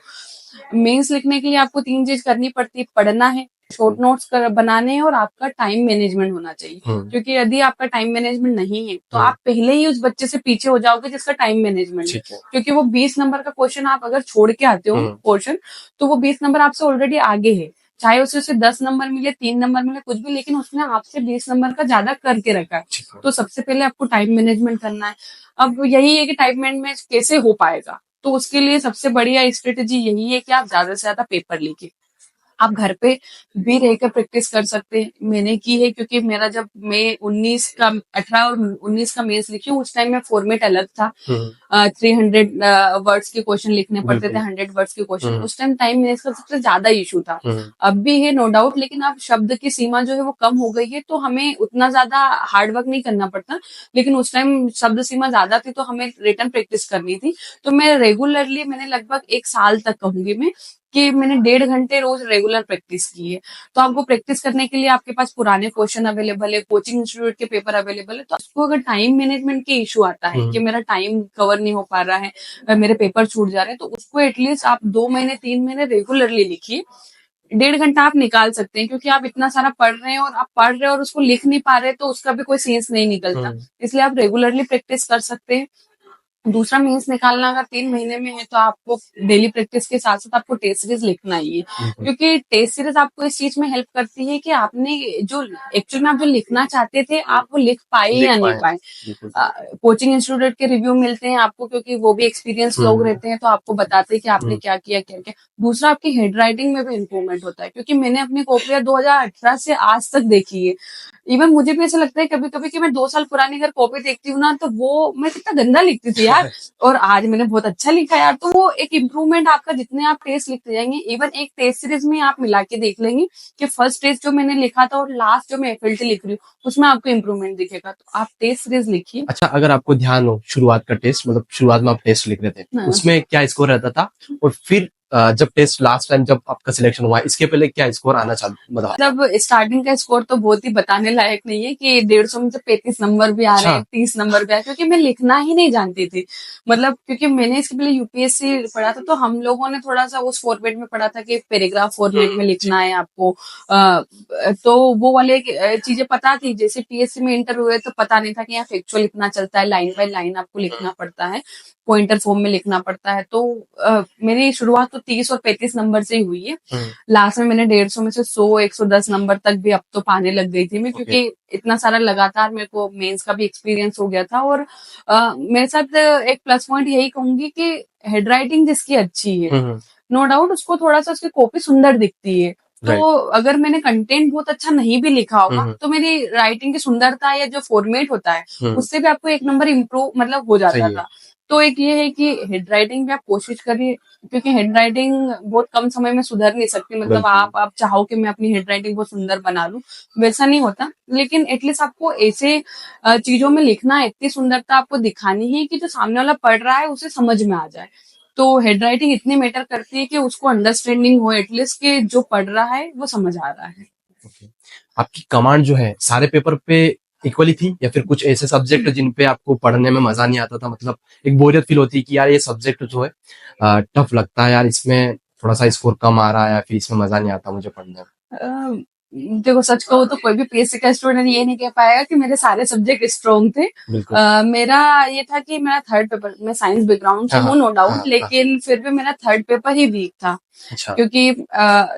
मेंस लिखने के लिए आपको 3 चीज करनी पड़ती है, पढ़ना है, शॉर्ट नोट्स बनाने हैं, और आपका टाइम मैनेजमेंट होना चाहिए। क्योंकि यदि आपका टाइम मैनेजमेंट नहीं है तो आप पहले ही उस बच्चे से पीछे हो जाओगे जिसका टाइम मैनेजमेंट है। ठीक है। क्योंकि वो 20 नंबर का क्वेश्चन आप अगर छोड़ के आते हो पोर्शन, तो वो 20 नंबर आपसे ऑलरेडी आगे है। चाहे उसे 10 नंबर मिले, 3 नंबर मिले, कुछ भी, लेकिन उसने आपसे 20 नंबर का ज्यादा करके रखा है। तो सबसे पहले आपको टाइम मैनेजमेंट करना है। अब यही है कि टाइम मैनेजमेंट कैसे हो पाएगा, तो उसके लिए सबसे बढ़िया स्ट्रेटेजी यही है कि आप ज्यादा से ज्यादा पेपर लिखिए। आप घर पे भी रहकर प्रैक्टिस कर सकते हैं। मैंने की है, क्योंकि मेरा जब मैं 18 और 19 का मेंस लिखी हूँ, उस टाइम में फॉर्मेट अलग था। 300 वर्ड्स के क्वेश्चन लिखने पड़ते थे, 100 वर्ड्स के क्वेश्चन। उस टाइम टाइम मैनेज का सबसे ज्यादा इशू था। अब भी है नो डाउट, लेकिन अब शब्द की सीमा जो है वो कम हो गई है, तो हमें उतना ज्यादा हार्ड वर्क नहीं करना पड़ता। लेकिन उस टाइम शब्द सीमा ज्यादा थी, तो हमें रिटर्न प्रैक्टिस करनी थी। तो मैं रेगुलरली, मैंने लगभग 1 साल तक कहूंगी मैं, कि मैंने 1.5 घंटे रोज रेगुलर प्रैक्टिस की है। तो आपको प्रैक्टिस करने के लिए आपके पास पुराने क्वेश्चन अवेलेबल है, कोचिंग इंस्टीट्यूट के पेपर अवेलेबल है। तो आपको अगर टाइम मैनेजमेंट के इशू आता है कि मेरा टाइम कवर नहीं हो पा रहा है, मेरे पेपर छूट जा रहे हैं, तो उसको एटलीस्ट आप 2 महीने 3 महीने रेगुलरली लिखिए। 1.5 घंटा आप निकाल सकते हैं, क्योंकि आप इतना सारा पढ़ रहे हैं और आप पढ़ रहे हैं और उसको लिख नहीं पा रहे, तो उसका भी कोई सेंस नहीं निकलता। इसलिए आप रेगुलरली प्रैक्टिस कर सकते हैं। दूसरा मीन्स निकालना अगर 3 महीने में है, तो आपको डेली प्रैक्टिस के साथ साथ आपको टेस्ट सीरीज लिखना ही है। क्योंकि टेस्ट सीरीज आपको इस चीज में हेल्प करती है कि आपने जो एक्चुअल में आप जो लिखना चाहते थे, आप वो लिख पाए या नहीं पाए। कोचिंग इंस्टीट्यूट के रिव्यू मिलते हैं आपको, क्योंकि वो भी एक्सपीरियंस लोग रहते हैं, तो आपको बताते हैं कि आपने क्या किया क्या किया। दूसरा, आपकी हेड राइटिंग में भी इम्प्रूवमेंट होता है, क्योंकि मैंने अपनी कॉपियां 2018 से आज तक देखी है। इवन मुझे भी ऐसा लगता है कभी कभी कि मैं 2 साल पुरानी अगर कॉपी देखती हूँ ना, तो वो मैं कितना गंदा लिखती थी यार, और आज मैंने बहुत अच्छा लिखा यार। तो वो एक इम्प्रूवमेंट आपका, जितने आप टेस्ट लिखते जाएंगे, इवन एक टेस्ट सीरीज में आप मिला के देख लेंगे कि फर्स्ट टेस्ट जो मैंने लिखा था और लास्ट जो मैं एफएलटी लिख रही हूँ, उसमें आपको इम्प्रूवमेंट दिखेगा। तो आप टेस्ट सीरीज लिखिए। अच्छा, अगर आपको ध्यान हो शुरुआत का टेस्ट, मतलब शुरुआत में आप टेस्ट लिख रहे थे, उसमें क्या स्कोर रहता था, और फिर जब टेस्ट लास्ट टाइम जब आपका सिलेक्शन हुआ, इसके पहले क्या स्कोर आना चालू, मतलब स्टार्टिंग का स्कोर तो बहुत ही बताने लायक नहीं है कि 150 में से 35 नंबर भी आ रहे हैं, 30 नंबर भी आ रहे हैं, क्योंकि मैं लिखना ही नहीं जानती थी। मतलब क्योंकि मैंने इसके पहले यूपीएससी पढ़ा था, तो हम लोगों ने थोड़ा सा उस फॉर्मेट में पढ़ा था कि पैराग्राफ फॉर्मेट में लिखना है आपको। तो वो वाले चीजें पता थी। जैसे पीएससी में इंटर हुए तो पता नहीं था कि यहाँ फैक्चुअल लिखना चलता है, लाइन बाय लाइन आपको लिखना पड़ता है, पॉइंटर फॉर्म में लिखना पड़ता है। तो मेरी शुरुआत तो 30 और 35 नंबर से ही हुई है। लास्ट में मैंने 150 में से 100 110 नंबर तक भी अब तो पाने लग गई थी मैं, क्योंकि इतना सारा लगातार मेरे को मेंस का भी एक्सपीरियंस हो गया था। और मेरे साथ एक प्लस पॉइंट यही कहूंगी कि हेड राइटिंग जिसकी अच्छी है, नो डाउट उसको थोड़ा सा उसकी कॉपी सुंदर दिखती है। तो अगर मैंने कंटेंट बहुत अच्छा नहीं भी लिखा होगा, तो मेरी राइटिंग की सुंदरता या जो फॉर्मेट होता है, उससे भी आपको 1 नंबर इम्प्रूव मतलब हो जाता था। तो एक ये है कि हेड राइटिंग भी आप कोशिश करिए, क्योंकि हेड राइटिंग बहुत कम समय में सुधर नहीं सकती। मतलब आप चाहो कि मैं अपनी हेड राइटिंग बहुत सुंदर बना लूं, वैसा नहीं होता। लेकिन एटलीस्ट आपको ऐसे चीजों में लिखना है, इतनी सुंदरता आपको दिखानी है कि जो सामने वाला पढ़ रहा है उसे समझ में आ जाए। तो हेड राइटिंग इतनी मैटर करती है कि उसको अंडरस्टैंडिंग हो एटलीस्ट, कि जो पढ़ रहा है वो समझ आ रहा है। आपकी कमांड जो है सारे पेपर पे इक्वली थी, या फिर कुछ ऐसे सब्जेक्ट जिन पे आपको पढ़ने में मजा नहीं आता था, मतलब एक बोरियत फील होती है कि यार ये सब्जेक्ट जो है टफ लगता है यार, इसमें थोड़ा सा स्कोर कम आ रहा है, या फिर इसमें मजा नहीं आता मुझे पढ़ने में? देखो सच कहूँ तो कोई भी पीएससी का स्टूडेंट ये नहीं कह पाएगा कि मेरे सारे सब्जेक्ट स्ट्रॉन्ग थे। मेरा ये था कि मेरा थर्ड पेपर, मैं साइंस बैकग्राउंड से हूँ नो डाउट, लेकिन फिर भी मेरा थर्ड पेपर ही वीक था। क्योंकि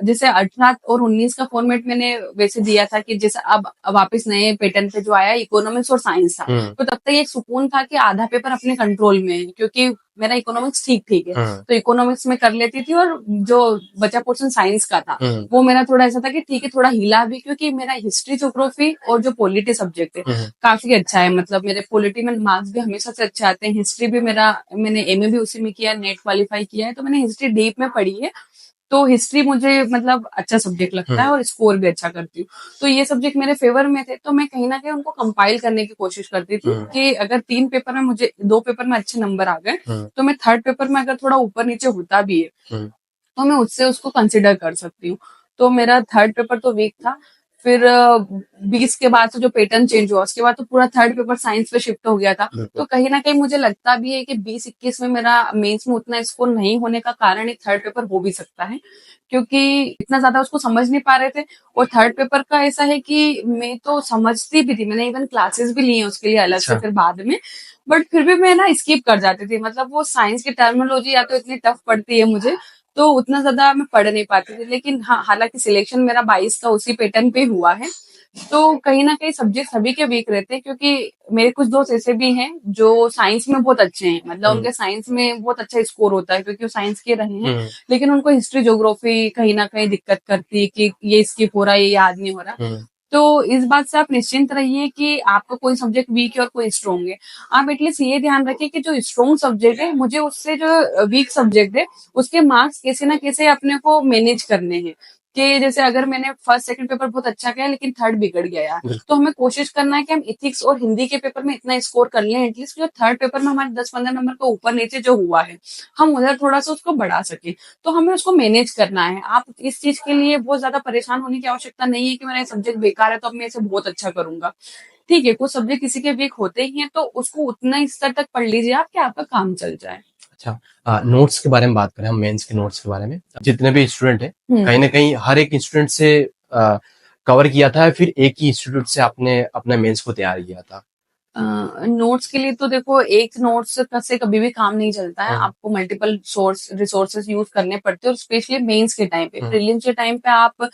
जैसे 18 और 19 का फॉर्मेट मैंने वैसे दिया था कि जैसे अब वापस नए पैटर्न पे जो आया इकोनॉमिक्स और साइंस था, तो तब तक एक सुकून था कि आधा पेपर अपने कंट्रोल में है, क्योंकि मेरा इकोनॉमिक्स ठीक है, तो इकोनॉमिक्स में कर लेती थी। और जो बचा पोर्शन साइंस का था, वो मेरा थोड़ा ऐसा था कि ठीक है, थोड़ा हिला भी, क्योंकि मेरा हिस्ट्री ज्योग्राफी और जो पॉलिटी सब्जेक्ट है काफी अच्छा है। मतलब मेरे पॉलिटी में मार्क्स भी हमेशा से अच्छे आते हैं। हिस्ट्री भी मेरा, मैंने एमए भी उसी में किया, नेट क्वालिफाई किया है, तो मैंने हिस्ट्री डीप में पढ़ी है। तो हिस्ट्री मुझे मतलब अच्छा सब्जेक्ट लगता है और स्कोर भी अच्छा करती हूँ। तो ये सब्जेक्ट मेरे फेवर में थे, तो मैं कहीं ना कहीं उनको कंपाइल करने की कोशिश करती थी कि अगर 3 पेपर में मुझे 2 पेपर में अच्छे नंबर आ गए, तो मैं थर्ड पेपर में अगर थोड़ा ऊपर नीचे होता भी है, तो मैं उससे उसको कंसिडर कर सकती हूँ। तो मेरा थर्ड पेपर तो वीक था। फिर 20 के बाद से जो पैटर्न चेंज हुआ, उसके बाद तो पूरा थर्ड पेपर साइंस पे शिफ्ट हो गया था। तो कहीं ना कहीं मुझे लगता भी है कि 20-21 में मेरा मेंस में उतना स्कोर नहीं होने का कारण एक थर्ड पेपर हो भी सकता है, क्योंकि इतना ज्यादा उसको समझ नहीं पा रहे थे। और थर्ड पेपर का ऐसा है कि मैं तो समझती भी थी, मैंने इवन क्लासेस भी ली है उसके लिए अलग से अच्छा। फिर बाद में, बट फिर भी मैं ना स्किप कर जाती थी। मतलब वो साइंस की टर्मिनोलॉजी या तो इतनी टफ पड़ती है मुझे, तो उतना ज्यादा मैं पढ़ नहीं पाती थी। लेकिन हाँ, हालांकि सिलेक्शन मेरा 22 का उसी पैटर्न पे हुआ है। तो कहीं ना कहीं सब्जेक्ट सभी के वीक रहते हैं, क्योंकि मेरे कुछ दोस्त ऐसे भी हैं जो साइंस में बहुत अच्छे हैं, मतलब हम्म। उनके साइंस में बहुत अच्छा स्कोर होता है क्योंकि वो साइंस के रहे हैं। हम्म। लेकिन उनको हिस्ट्री ज्योग्राफी कहीं ना कहीं दिक्कत करती है कि ये स्किप हो रहा है, ये याद नहीं हो रहा। हम्म। तो इस बात से आप निश्चिंत रहिए कि आपका कोई सब्जेक्ट वीक है और कोई स्ट्रोंग है। आप एटलीस्ट ये ध्यान रखिए कि जो स्ट्रोंग सब्जेक्ट है, मुझे उससे जो वीक सब्जेक्ट है उसके मार्क्स कैसे ना कैसे अपने को मैनेज करने हैं। कि जैसे अगर मैंने फर्स्ट सेकंड पेपर बहुत अच्छा किया लेकिन थर्ड बिगड़ गया यार, तो हमें कोशिश करना है कि हम इथिक्स और हिंदी के पेपर में इतना स्कोर कर लें एटलीस्ट, जो थर्ड पेपर में हमारे 10-15 नंबर का ऊपर नीचे जो हुआ है, हम उधर थोड़ा सा उसको बढ़ा सके। तो हमें उसको मैनेज करना है। आप इस चीज के लिए बहुत ज्यादा परेशान होने की आवश्यकता नहीं है कि मेरा सब्जेक्ट बेकार है तो अब मैं इसे बहुत अच्छा करूंगा। ठीक है, कुछ सब्जेक्ट किसी के वीक होते ही हैं, तो उसको उतना ही स्तर तक पढ़ लीजिए आप कि आपका काम चल जाए। अच्छा, नोट्स के बारे में बात करें हम, मेंस के नोट्स के बारे में, जितने भी स्टूडेंट हैं कहीं ना कहीं हर एक इंस्टीट्यूट से कवर किया था, फिर एक ही इंस्टीट्यूट से आपने अपना मेंस को तैयार किया था? नोट्स के लिए तो देखो, एक नोट्स से कभी भी काम नहीं चलता है। आपको मल्टीपल सोर्स रिसोर्सेज यूज करने पड़ते हैं, और स्पेशली मेंस के टाइम पे, प्रीलिम्स के टाइम पे आप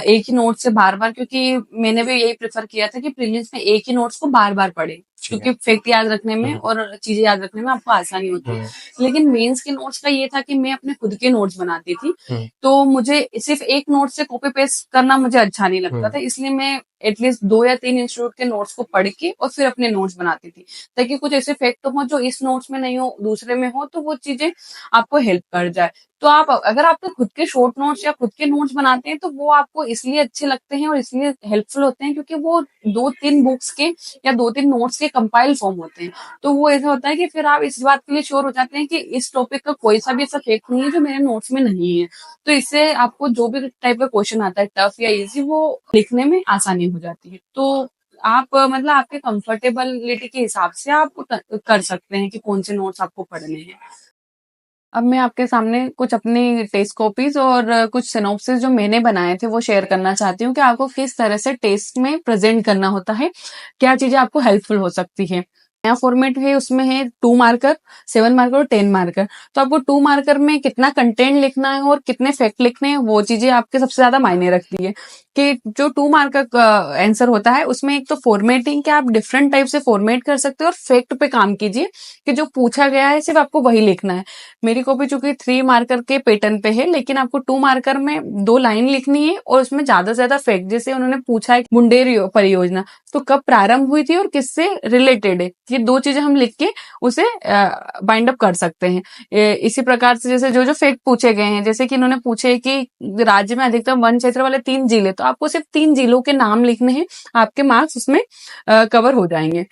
एक ही नोट से बार बार, क्योंकि मैंने भी यही प्रेफर किया था कि प्रीलिम्स में एक ही नोट्स को बार बार पढ़े, क्योंकि फैक्ट याद रखने में और चीजें याद रखने में आपको आसानी होती है। लेकिन मेंस के नोट्स का ये था कि मैं अपने खुद के नोट्स बनाती थी, तो मुझे सिर्फ एक नोट से कॉपी पेस्ट करना मुझे अच्छा नहीं लगता था। इसलिए मैं एटलीस्ट 2 या 3 इंस्टीट्यूट के नोट्स को पढ़ के और फिर अपने नोट्स बनाती थी, ताकि कुछ ऐसे फैक्ट हो जो इस नोट्स में नहीं हो, दूसरे में हो, तो वो चीजें आपको हेल्प कर जाए। तो आप अगर आपके खुद के शॉर्ट नोट्स या खुद के नोट्स बनाते हैं, तो वो आपको इसलिए अच्छे लगते हैं और इसलिए हेल्पफुल होते हैं क्योंकि वो 2-3 बुक्स के या 2-3 नोट्स के कंपाइल फॉर्म होते हैं। तो वो ऐसा होता है कि फिर आप इस बात के लिए श्योर हो जाते हैं कि इस टॉपिक का कोई सा भी ऐसा फैक्ट नहीं है जो मेरे नोट्स में नहीं है। तो इससे आपको जो भी टाइप का क्वेश्चन आता है, टफ या इजी, वो लिखने में आसानी हो जाती है। तो आप मतलब आपके कंफर्टेबिलिटी के हिसाब से आप कर सकते हैं कि कौन से नोट्स आपको पढ़ने हैं। अब मैं आपके सामने कुछ अपनी टेस्ट कॉपीज और कुछ सिनॉप्सिस जो मैंने बनाए थे वो शेयर करना चाहती हूँ कि आपको किस तरह से टेस्ट में प्रेजेंट करना होता है, क्या चीजें आपको हेल्पफुल हो सकती है। नया फॉर्मेट है, उसमें है 2 मार्कर, 7 मार्कर और 10 मार्कर। तो आपको 2 मार्कर में कितना कंटेंट लिखना है और कितने फैक्ट लिखने हैं, वो चीजें आपके सबसे ज्यादा मायने रखती है। कि जो 2 मार्कर का आंसर होता है उसमें एक तो फॉर्मेटिंग के आप डिफरेंट टाइप से फॉर्मेट कर सकते हो, और फैक्ट पे काम कीजिए कि जो पूछा गया है सिर्फ आपको वही लिखना है। मेरी कॉपी चूंकि 3 मार्कर के पैटर्न पे है, लेकिन आपको 2 मार्कर में 2 लाइन लिखनी है और उसमें ज्यादा से ज्यादा फैक्ट, जैसे उन्होंने पूछा है मुंडेर परियोजना तो कब प्रारंभ हुई थी और किससे रिलेटेड है, ये 2 चीजें हम लिख के उसे बाइंड अप कर सकते हैं। इसी प्रकार से जैसे जो जो फैक्ट पूछे गए हैं, जैसे कि इन्होंने पूछे कि राज्य में अधिकतम वन क्षेत्र वाले 3 जिले, तो आपको सिर्फ 3 जिलों के नाम लिखने हैं, आपके मार्क्स उसमें कवर हो जाएंगे।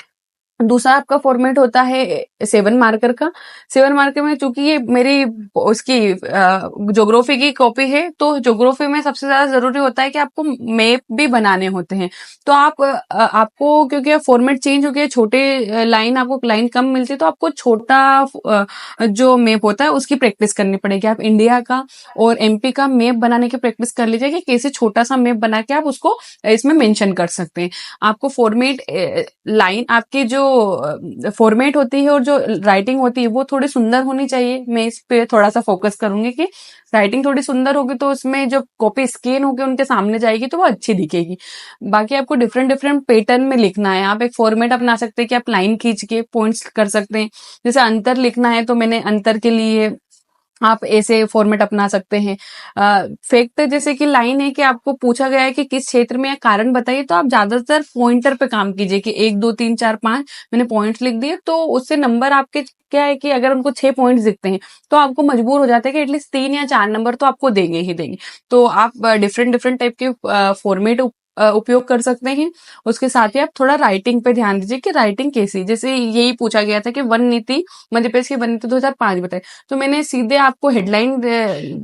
दूसरा आपका फॉर्मेट होता है 7 मार्कर का। 7 मार्कर में चूंकि ये मेरी उसकी ज्योग्राफी की कॉपी है, तो ज्योग्राफी में सबसे ज्यादा जरूरी होता है कि आपको मैप भी बनाने होते हैं। तो आपको क्योंकि फॉर्मेट चेंज हो गया, छोटे लाइन आपको लाइन कम मिलती है, तो आपको छोटा जो मैप होता है उसकी प्रैक्टिस करनी पड़ेगी। आप इंडिया का और एमपी का मैप बनाने की प्रैक्टिस कर लीजिए कि कैसे छोटा सा मैप बना के आप उसको इसमें मेंशन कर सकते हैं। आपको फॉर्मेट लाइन आपकी जो फॉर्मेट होती है और जो राइटिंग होती है वो थोड़ी सुंदर होनी चाहिए। मैं इस पे थोड़ा सा फोकस करूंगी कि राइटिंग थोड़ी सुंदर होगी तो उसमें जो कॉपी स्कैन होकर उनके सामने जाएगी तो वो अच्छी दिखेगी। बाकी आपको डिफरेंट डिफरेंट पैटर्न में लिखना है। आप एक फॉर्मेट अपना सकते हैं कि आप लाइन खींच के पॉइंट्स कर सकते हैं। जैसे अंतर लिखना है तो मैंने अंतर के लिए आप ऐसे फॉर्मेट अपना सकते हैं। फैक्ट जैसे कि लाइन है कि आपको पूछा गया है कि किस क्षेत्र में या कारण बताइए, तो आप ज्यादातर पॉइंटर पे काम कीजिए कि 1 2 3 4 5 मैंने पॉइंट्स लिख दिए, तो उससे नंबर आपके क्या है कि अगर उनको 6 पॉइंट्स दिखते हैं तो आपको मजबूर हो जाता है कि एटलीस्ट 3 या 4 नंबर तो आपको देंगे ही देंगे। तो आप डिफरेंट डिफरेंट टाइप के फॉर्मेट उपयोग कर सकते हैं। उसके साथ ही आप थोड़ा राइटिंग पे ध्यान दीजिए कि राइटिंग कैसी, जैसे यही पूछा गया था कि वन नीति मध्य प्रदेश की वन नीति 2005 बताए, तो मैंने सीधे आपको हेडलाइन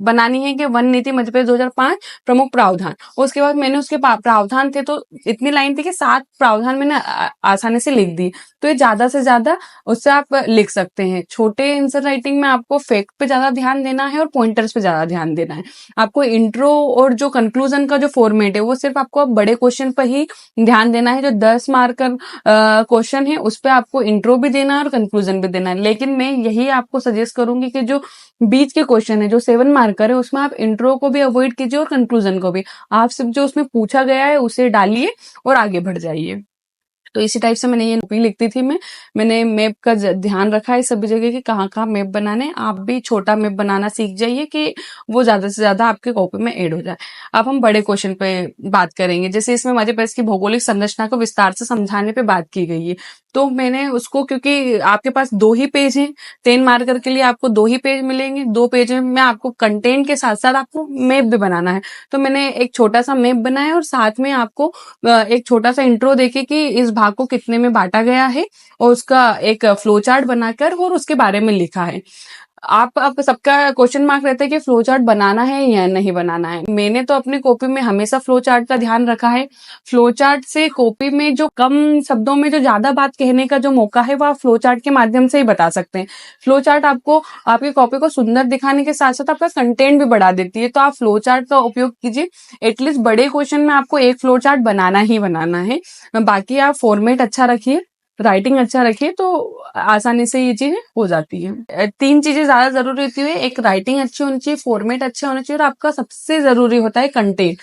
बनानी है कि वन नीति मध्य प्रदेश 2005 प्रमुख प्रावधान। उसके बाद मैंने उसके प्रावधान थे तो इतनी लाइन थी कि 7 प्रावधान मैंने आसानी से लिख दी। तो ये ज्यादा से ज्यादा उससे आप लिख सकते हैं। छोटे आंसर राइटिंग में आपको फैक्ट पे ज्यादा ध्यान देना है और पॉइंटर्स पे ज्यादा ध्यान देना है। आपको इंट्रो और जो कंक्लूजन का जो फॉर्मेट है वो सिर्फ आपको बड़े क्वेश्चन पर ही ध्यान देना है। जो 10 मार्क का क्वेश्चन है उस पर आपको इंट्रो भी देना है और कंक्लूजन भी देना है। लेकिन मैं यही आपको सजेस्ट करूंगी कि जो बीच के क्वेश्चन है जो 7 मार्कर है उसमें आप इंट्रो को भी अवॉइड कीजिए और कंक्लूजन को भी। आप सिर्फ जो उसमें पूछा गया है उसे डालिए और आगे बढ़ जाइए। तो इसी टाइप से मैंने ये कॉपी लिखती थी मैंने मैप का ध्यान रखा है सभी जगह कि कहाँ मैप बनाने हैं। आप भी छोटा मैप बनाना सीख जाइए कि वो ज्यादा से ज्यादा आपके कॉपी में ऐड हो जाए। अब हम बड़े क्वेश्चन पे बात करेंगे। जैसे इसमें मध्य प्रदेश की भौगोलिक संरचना को विस्तार से समझाने पे बात की गई है, तो मैंने उसको, क्योंकि आपके पास 2 ही पेज हैं, 10 मार्कर के लिए आपको 2 ही पेज मिलेंगे, 2 पेज में आपको कंटेंट के साथ साथ आपको मैप भी बनाना है। तो मैंने एक छोटा सा मैप बनाया और साथ में आपको एक छोटा सा इंट्रो देके कि इस भाग को कितने में बांटा गया है और उसका एक फ्लो चार्ट बनाकर और उसके बारे में लिखा है। आप सबका क्वेश्चन मार्क रहता है कि फ्लो चार्ट बनाना है या नहीं बनाना है। मैंने तो अपनी कॉपी में हमेशा फ्लो चार्ट का ध्यान रखा है। फ्लो चार्ट से कॉपी में जो कम शब्दों में जो ज्यादा बात कहने का जो मौका है वो आप फ्लो चार्ट के माध्यम से ही बता सकते हैं। फ्लो चार्ट आपको आपकी कॉपी को सुंदर दिखाने के साथ साथ आपका कंटेंट भी बढ़ा देती है। तो आप फ्लो चार्ट का उपयोग कीजिए। एटलीस्ट बड़े क्वेश्चन में आपको एक फ्लो चार्ट बनाना ही बनाना है। बाकी आप फॉर्मेट अच्छा रखिए, राइटिंग अच्छा रखिए, तो आसानी से ये चीजें हो जाती है। 3 चीजें ज्यादा जरूरी होती है। एक, राइटिंग अच्छी होनी चाहिए, फॉर्मेट अच्छा होना चाहिए और आपका सबसे जरूरी होता है कंटेंट।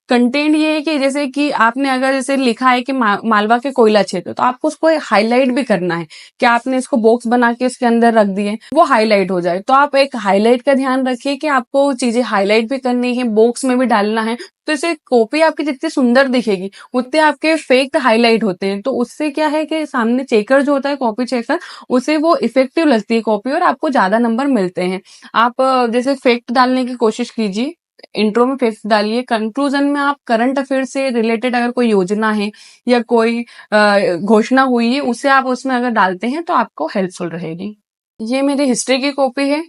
कंटेंट ये है कि जैसे कि आपने अगर जैसे लिखा है कि मालवा के कोयला क्षेत्र, तो आपको उसको हाईलाइट भी करना है कि आपने इसको बॉक्स बना के उसके अंदर रख दिए, वो हाईलाइट हो जाए। तो आप एक हाईलाइट का ध्यान रखिए कि आपको चीजें हाईलाइट भी करनी है, बॉक्स में भी डालना है। तो इसे कॉपी आपकी जितनी सुंदर दिखेगी उतने आपके फैक्ट हाईलाइट होते हैं। तो उससे क्या है कि सामने चेकर जो होता है, कॉपी चेकर, उसे वो इफेक्टिव लगती है कॉपी और आपको ज्यादा नंबर मिलते हैं। आप जैसे फैक्ट डालने की कोशिश कीजिए, इंट्रो में फैक्ट डालिए, कंक्लूजन में आप करंट अफेयर से रिलेटेड अगर कोई योजना है या कोई घोषणा हुई है उसे आप उसमें अगर डालते हैं तो आपको हेल्पफुल रहेगी। ये मेरी हिस्ट्री की कॉपी है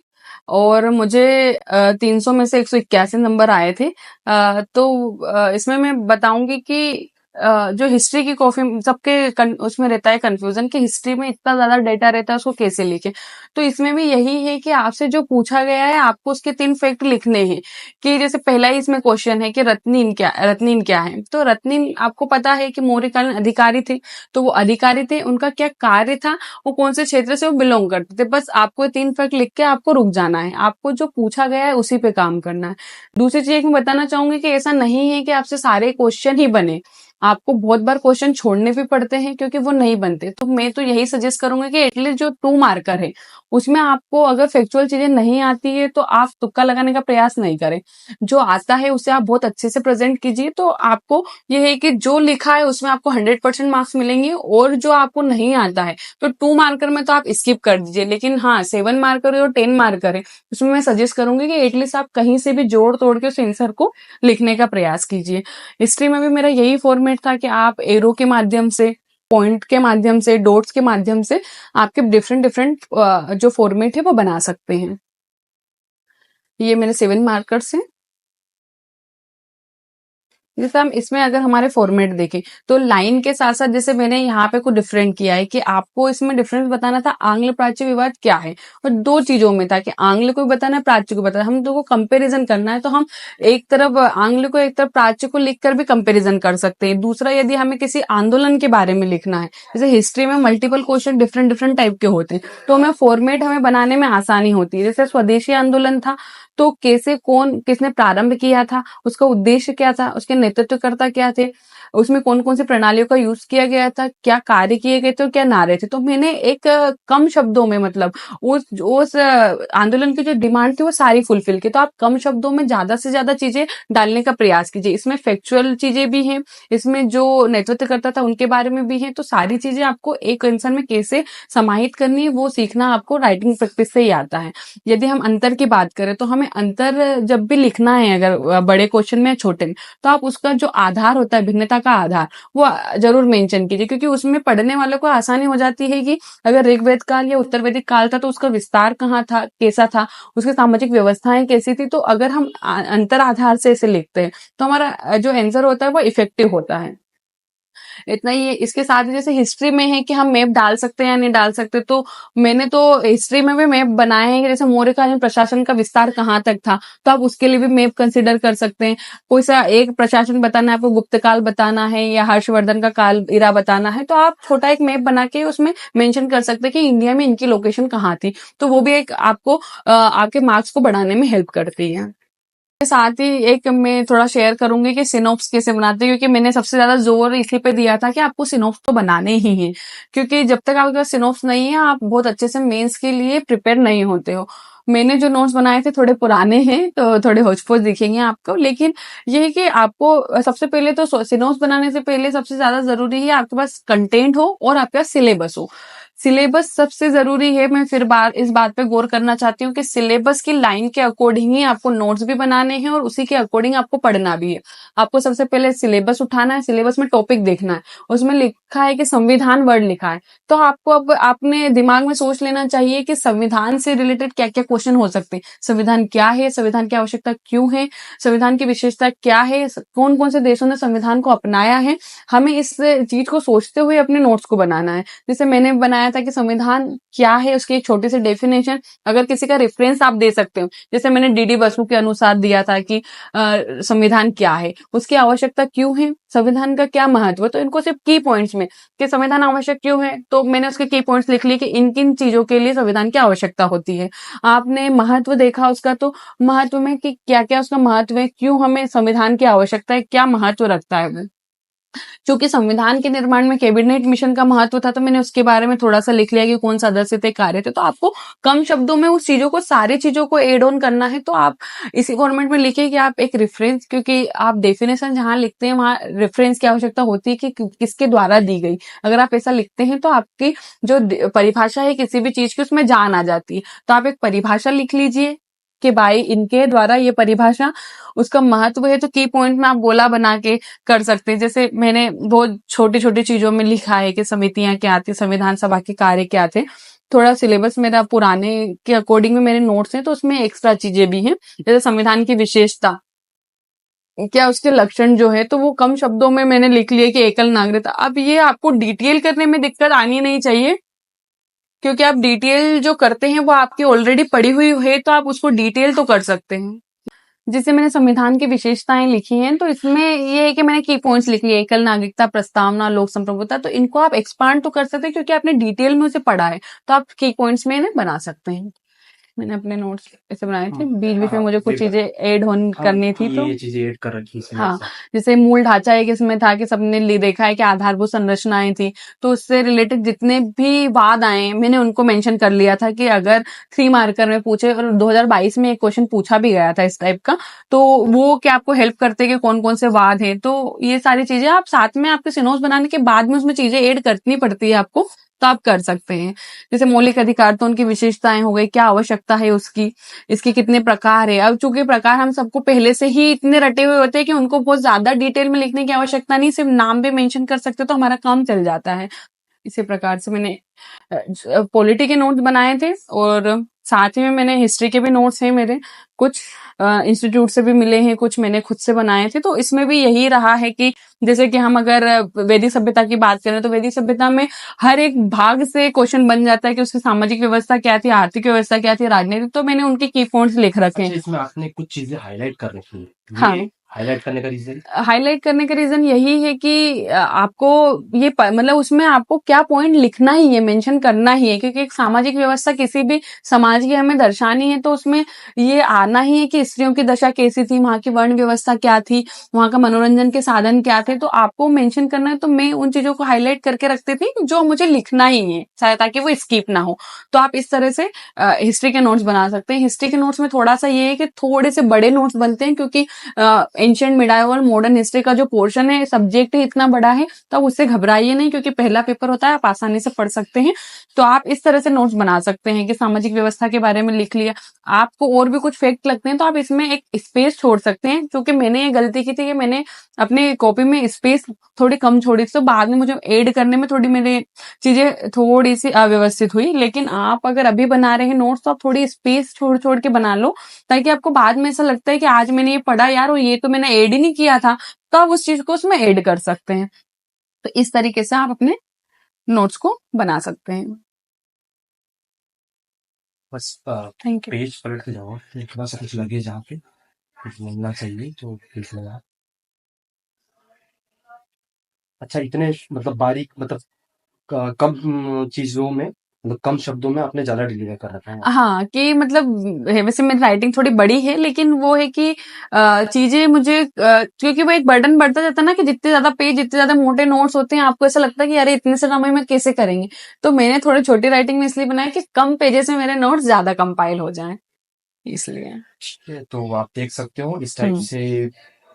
और मुझे 300 में से 181 नंबर आए थे। इसमें मैं बताऊंगी कि जो हिस्ट्री की कॉपी सबके उसमें रहता है कंफ्यूजन कि हिस्ट्री में इतना ज्यादा डेटा रहता है उसको कैसे लिखे। तो इसमें भी यही है कि आपसे जो पूछा गया है आपको उसके 3 फैक्ट लिखने हैं। कि जैसे पहला ही इसमें क्वेश्चन है कि रत्नीन क्या है। तो रत्नीन आपको पता है कि मौर्यकालीन अधिकारी थे। तो वो अधिकारी थे, उनका क्या कार्य था, वो कौन से क्षेत्र से वो बिलोंग करते थे। बस आपको 3 फैक्ट लिख के आपको रुक जाना है, आपको जो पूछा गया है उसी पे काम करना है। दूसरी चीज मैं बताना चाहूंगी कि ऐसा नहीं है कि आपसे सारे क्वेश्चन ही बने, आपको बहुत बार क्वेश्चन छोड़ने भी पड़ते हैं क्योंकि वो नहीं बनते। तो मैं तो यही सजेस्ट करूंगी कि एटलीस्ट जो 2 मार्कर है उसमें आपको अगर फैक्चुअल चीजें नहीं आती है तो आप तुक्का लगाने का प्रयास नहीं करें। जो आता है उसे आप बहुत अच्छे से प्रेजेंट कीजिए। तो आपको ये है कि जो लिखा है उसमें आपको 100% मार्क्स मिलेंगे और जो आपको नहीं आता है तो 2 मार्कर में तो आप स्किप कर दीजिए। लेकिन हाँ, 7 मार्कर है और 10 मार्कर है, उसमें मैं सजेस्ट करूंगी कि एटलीस्ट आप कहीं से भी जोड़ तोड़ के उस आंसर को लिखने का प्रयास कीजिए। हिस्ट्री में भी मेरा यही फॉर्मेट था कि आप एरो के माध्यम से, पॉइंट के माध्यम से, डॉट्स के माध्यम से आपके डिफरेंट डिफरेंट जो फॉर्मेट है वो बना सकते हैं। ये मेरे 7 मार्कर्स हैं। जैसे हम इसमें अगर हमारे फॉर्मेट देखें तो लाइन के साथ साथ जैसे मैंने यहाँ पे कुछ डिफरेंट किया है कि आपको इसमें डिफरेंस बताना था आंग्ल प्राच्य विवाद क्या है। और 2 चीजों में था कि आंग्ल को भी बताना है, प्राच्य को बताना है। हम दोनों को कंपेरिजन करना है तो हम एक तरफ आंग्ल को एक तरफ प्राच्य को लिखकर भी कंपेरिजन कर सकते हैं। दूसरा, यदि हमें किसी आंदोलन के बारे में लिखना है, जैसे हिस्ट्री में multiple question different different type के होते हैं, तो हमें फॉर्मेट हमें बनाने में आसानी होती है। जैसे स्वदेशी आंदोलन था तो कैसे, कौन किसने प्रारंभ किया था, उसका उद्देश्य क्या था, उसके नेतृत्वकर्ता क्या थे, उसमें कौन कौन सी प्रणालियों का यूज किया गया था, क्या कार्य किए गए थे और क्या नारे थे। तो मैंने एक कम शब्दों में, मतलब उस आंदोलन की जो डिमांड थी वो सारी फुलफिल की। तो आप कम शब्दों में ज्यादा से ज्यादा चीजें डालने का प्रयास कीजिए। इसमें फैक्चुअल चीजें भी हैं, इसमें जो नेतृत्व करता था उनके बारे में भी है। तो सारी चीजें आपको एक आंसर में कैसे समाहित करनी है वो सीखना आपको राइटिंग प्रैक्टिस से ही आता है। यदि हम अंतर की बात करें तो हमें अंतर जब भी लिखना है, अगर बड़े क्वेश्चन में या छोटे में, तो आप उसका जो आधार होता है, भिन्नता का आधार, वो जरूर मेंशन कीजिए, क्योंकि उसमें पढ़ने वालों को आसानी हो जाती है कि अगर ऋग्वेद काल या उत्तर वैदिक काल था तो उसका विस्तार कहाँ था, कैसा था, उसकी सामाजिक व्यवस्थाएं कैसी थी। तो अगर हम अंतर आधार से इसे लिखते हैं तो हमारा जो आंसर होता है वो इफेक्टिव होता है। इतना ही है। इसके साथ ही जैसे हिस्ट्री में है कि हम मैप डाल सकते हैं या नहीं डाल सकते, तो मैंने तो हिस्ट्री में भी मैप बनाए हैं कि जैसे मौर्यकालीन प्रशासन का विस्तार कहाँ तक था, तो आप उसके लिए भी मैप कंसिडर कर सकते हैं। कोई सा एक प्रशासन बताना है आपको, गुप्त काल बताना है या हर्षवर्धन का काल इरा बताना है, तो आप छोटा एक मैप बना के उसमें मेंशन कर सकते हैं कि इंडिया में इनकी लोकेशन कहाँ थी। तो वो भी एक आपको आपके मार्क्स को बढ़ाने में हेल्प करती है। साथ ही एक मैं थोड़ा शेयर करूंगी कि सिनॉप्स कैसे बनाते हैं, क्योंकि मैंने सबसे ज्यादा जोर इसी पे दिया था कि आपको सिनॉप्स तो बनाने ही हैं, क्योंकि जब तक आपके पास सिनॉप्स नहीं है आप बहुत अच्छे से मेंस के लिए प्रिपेयर नहीं होते हो। मैंने जो नोट्स बनाए थे थोड़े पुराने हैं तो थोड़े होच-पोच दिखेंगे आपको, लेकिन ये है कि आपको सबसे पहले तो सिनॉप्स बनाने से पहले सबसे ज्यादा जरूरी है आपके पास कंटेंट हो और आपके पास सिलेबस हो। सिलेबस सबसे जरूरी है। मैं फिर इस बात पे गौर करना चाहती हूँ कि सिलेबस की लाइन के अकॉर्डिंग ही आपको नोट्स भी बनाने हैं और उसी के अकॉर्डिंग आपको पढ़ना भी है। आपको सबसे पहले सिलेबस उठाना है, सिलेबस में टॉपिक देखना है, उसमें लिखा है कि संविधान वर्ड लिखा है, तो आपको अब अपने दिमाग में सोच लेना चाहिए कि संविधान से रिलेटेड क्या क्या क्वेश्चन हो सकते हैं। संविधान क्या है, संविधान की आवश्यकता क्यों है, संविधान की विशेषता क्या है, कौन कौन से देशों ने संविधान को अपनाया है। हमें इस चीज को सोचते हुए अपने नोट्स को बनाना है। जैसे मैंने बनाया था कि संविधान क्या है, उसकी एक छोटी सी डेफिनेशन, अगर किसी का रेफरेंस आप दे सकते हो, जैसे मैंने डीडी बसु के अनुसार दिया था कि संविधान क्या है, उसकी आवश्यकता क्यों है, संविधान का क्या महत्व है। तो इनको सिर्फ की पॉइंट्स में कि संविधान आवश्यक क्यों है, तो मैंने उसके की पॉइंट्स लिख लिए कि इन किन चीजों के लिए संविधान की आवश्यकता होती है। आपने महत्व देखा उसका, तो महत्व में कि क्या क्या उसका महत्व है, क्यों हमें संविधान की आवश्यकता है, क्या महत्व रखता है वो। चूंकि संविधान के निर्माण में कैबिनेट मिशन का महत्व था, तो मैंने उसके बारे में थोड़ा सा लिख लिया कि कौन सदस्य थे, कार्य थे। तो आपको कम शब्दों में उस चीजों को, सारी चीजों को एड ऑन करना है, तो आप इसी फॉर्मेट में लिखिए कि आप एक रेफरेंस, क्योंकि आप डेफिनेशन जहां लिखते हैं वहां रेफरेंस की आवश्यकता होती है कि किसके द्वारा दी गई। अगर आप ऐसा लिखते हैं तो आपकी जो परिभाषा है किसी भी चीज की, उसमें जान आ जाती है। तो आप एक परिभाषा लिख लीजिए कि भाई इनके द्वारा ये परिभाषा, उसका महत्व है, तो की पॉइंट में आप गोला बना के कर सकते हैं। जैसे मैंने बहुत छोटी छोटी चीजों में लिखा है कि समितियां क्या थी, संविधान सभा के कार्य क्या थे। थोड़ा सिलेबस मेरा पुराने के अकॉर्डिंग में मेरे नोट्स हैं, तो उसमें एक्स्ट्रा चीजें भी हैं। जैसे संविधान की विशेषता क्या, उसके लक्षण जो है, तो वो कम शब्दों में मैंने लिख लिया कि एकल नागरिकता। अब ये आपको डिटेल करने में दिक्कत आनी नहीं चाहिए, क्योंकि आप डिटेल जो करते हैं वो आपकी ऑलरेडी पढ़ी हुई है, तो आप उसको डिटेल तो कर सकते हैं। जिससे मैंने संविधान की विशेषताएं लिखी हैं, तो इसमें ये है कि मैंने की पॉइंट्स लिख लिए, एकल नागरिकता, प्रस्तावना, लोक संप्रभुता। तो इनको आप एक्सपांड तो कर सकते हैं क्योंकि आपने डिटेल में उसे पढ़ा है, तो आप की पॉइंट्स में इन्हें बना सकते हैं। मैंने अपने नोट्स ऐसे बनाए थे, बीच बीच में मुझे कुछ चीजें ऐड ऑन करनी थी, तो ये चीजें ऐड कर रखी इसमें। हाँ, जैसे मूल ढांचा एक इसमें था कि सबने देखा है कि आधारभूत संरचनाएं थी, तो उससे रिलेटेड जितने भी वाद आए मैंने उनको मेंशन कर लिया था कि अगर 3 मार्कर में पूछे, और 2022 में एक क्वेश्चन पूछा भी गया था इस टाइप का, तो वो क्या आपको हेल्प करते कि कौन कौन से वाद हैं। तो ये सारी चीजें आप साथ में, आपके सिनोस बनाने के बाद में उसमें चीजें ऐड करनी पड़ती है आपको, तो आप कर सकते हैं। जैसे मौलिक अधिकार, तो उनकी विशेषताएं हो गई, क्या आवश्यकता है उसकी, इसके कितने प्रकार है। अब चूंकि प्रकार हम सबको पहले से ही इतने रटे हुए होते हैं कि उनको बहुत ज्यादा डिटेल में लिखने की आवश्यकता नहीं, सिर्फ नाम भी मेंशन कर सकते तो हमारा काम चल जाता है। इसी प्रकार से मैंने पॉलिटी के नोट्स बनाए थे, और साथ ही में मैंने हिस्ट्री के भी नोट्स हैं मेरे, कुछ इंस्टीट्यूट से भी मिले हैं, कुछ मैंने खुद से बनाए थे। तो इसमें भी यही रहा है कि जैसे कि हम अगर वैदिक सभ्यता की बात करें, तो वैदिक सभ्यता में हर एक भाग से क्वेश्चन बन जाता है कि उसकी सामाजिक व्यवस्था क्या थी, आर्थिक व्यवस्था क्या थी, राजनीतिक। तो मैंने उनके की पॉइंट्स लिख रखे हैं। इसमें आपने कुछ चीजें हाईलाइट कर रखी है, हाँ, हाईलाइट करने का रीजन, हाईलाइट करने का रीजन यही है कि आपको ये मतलब उसमें आपको क्या पॉइंट लिखना ही है, मेंशन करना ही है, क्योंकि एक सामाजिक व्यवस्था किसी भी समाज की हमें दर्शानी है, तो उसमें ये आना ही है कि स्त्रियों की दशा कैसी थी, वहां की वर्ण व्यवस्था क्या थी, वहां का मनोरंजन के साधन क्या थे, तो आपको मेंशन करना है। तो मैं उन चीजों को हाईलाइट करके रखती थी जो मुझे लिखना ही है, शायद ताकि वो स्किप ना हो। तो आप इस तरह से हिस्ट्री के नोट्स बना सकते हैं। हिस्ट्री के नोट्स में थोड़ा सा ये है कि थोड़े से बड़े नोट्स बनते हैं, क्योंकि एंशिएंट मिडाइवल मॉडर्न हिस्ट्री का जो पोर्शन है, सब्जेक्ट है, इतना बड़ा है, तो आप उससे घबराइए नहीं, क्योंकि पहला पेपर होता है, आप आसानी से पढ़ सकते हैं। तो आप इस तरह से नोट्स बना सकते हैं कि सामाजिक व्यवस्था के बारे में लिख लिया, आपको और भी कुछ फैक्ट लगते हैं तो आप इसमें एक स्पेस छोड़ सकते हैं। क्योंकि मैंने ये गलती की थी कि मैंने अपने कॉपी में स्पेस थोड़ी कम छोड़ी, तो बाद में मुझे ऐड करने में थोड़ी मेरे चीजें थोड़ी सी अव्यवस्थित हुई। लेकिन आप अगर अभी बना रहे हैं नोट्स, तो आप थोड़ी स्पेस छोड़ छोड़ के बना लो, ताकि आपको बाद में ऐसा लगता है कि आज मैंने ये पढ़ा यार, और ये तो मैंने ऐड ही नहीं किया था, तो आप उस चीज को उसमें ऐड कर सकते हैं। तो इस तरीके से आप अपने नोट्स को बना सकते हैं। बस थैंक यू। पेज पलट के जाओ, थोड़ा सा कुछ लगे जहाँ पे कुछ मिलना चाहिए तो लिख लेना। अच्छा, इतने मतलब बारीक, मतलब कम चीजों में, मतलब कम शब्दों में आपने ज्यादा डिलीवर कर रखा है। हाँ, कि मतलब वैसे मेरी राइटिंग थोड़ी बड़ी है, लेकिन वो है कि चीजें मुझे क्योंकि वो एक बर्डन बढ़ता जाता है ना, कि जितने ज्यादा पेज, जितने ज्यादा मोटे नोट्स होते हैं, आपको ऐसा लगता है कि अरे इतने से समय में कैसे करेंगे। तो मैंने थोड़ी छोटी राइटिंग में इसलिए बनाया कि कम पेजेस में मेरे नोट्स ज्यादा कंपाइल हो जाएं, इसलिए। ठीक है, तो आप देख सकते हो इस टाइप हम्म। से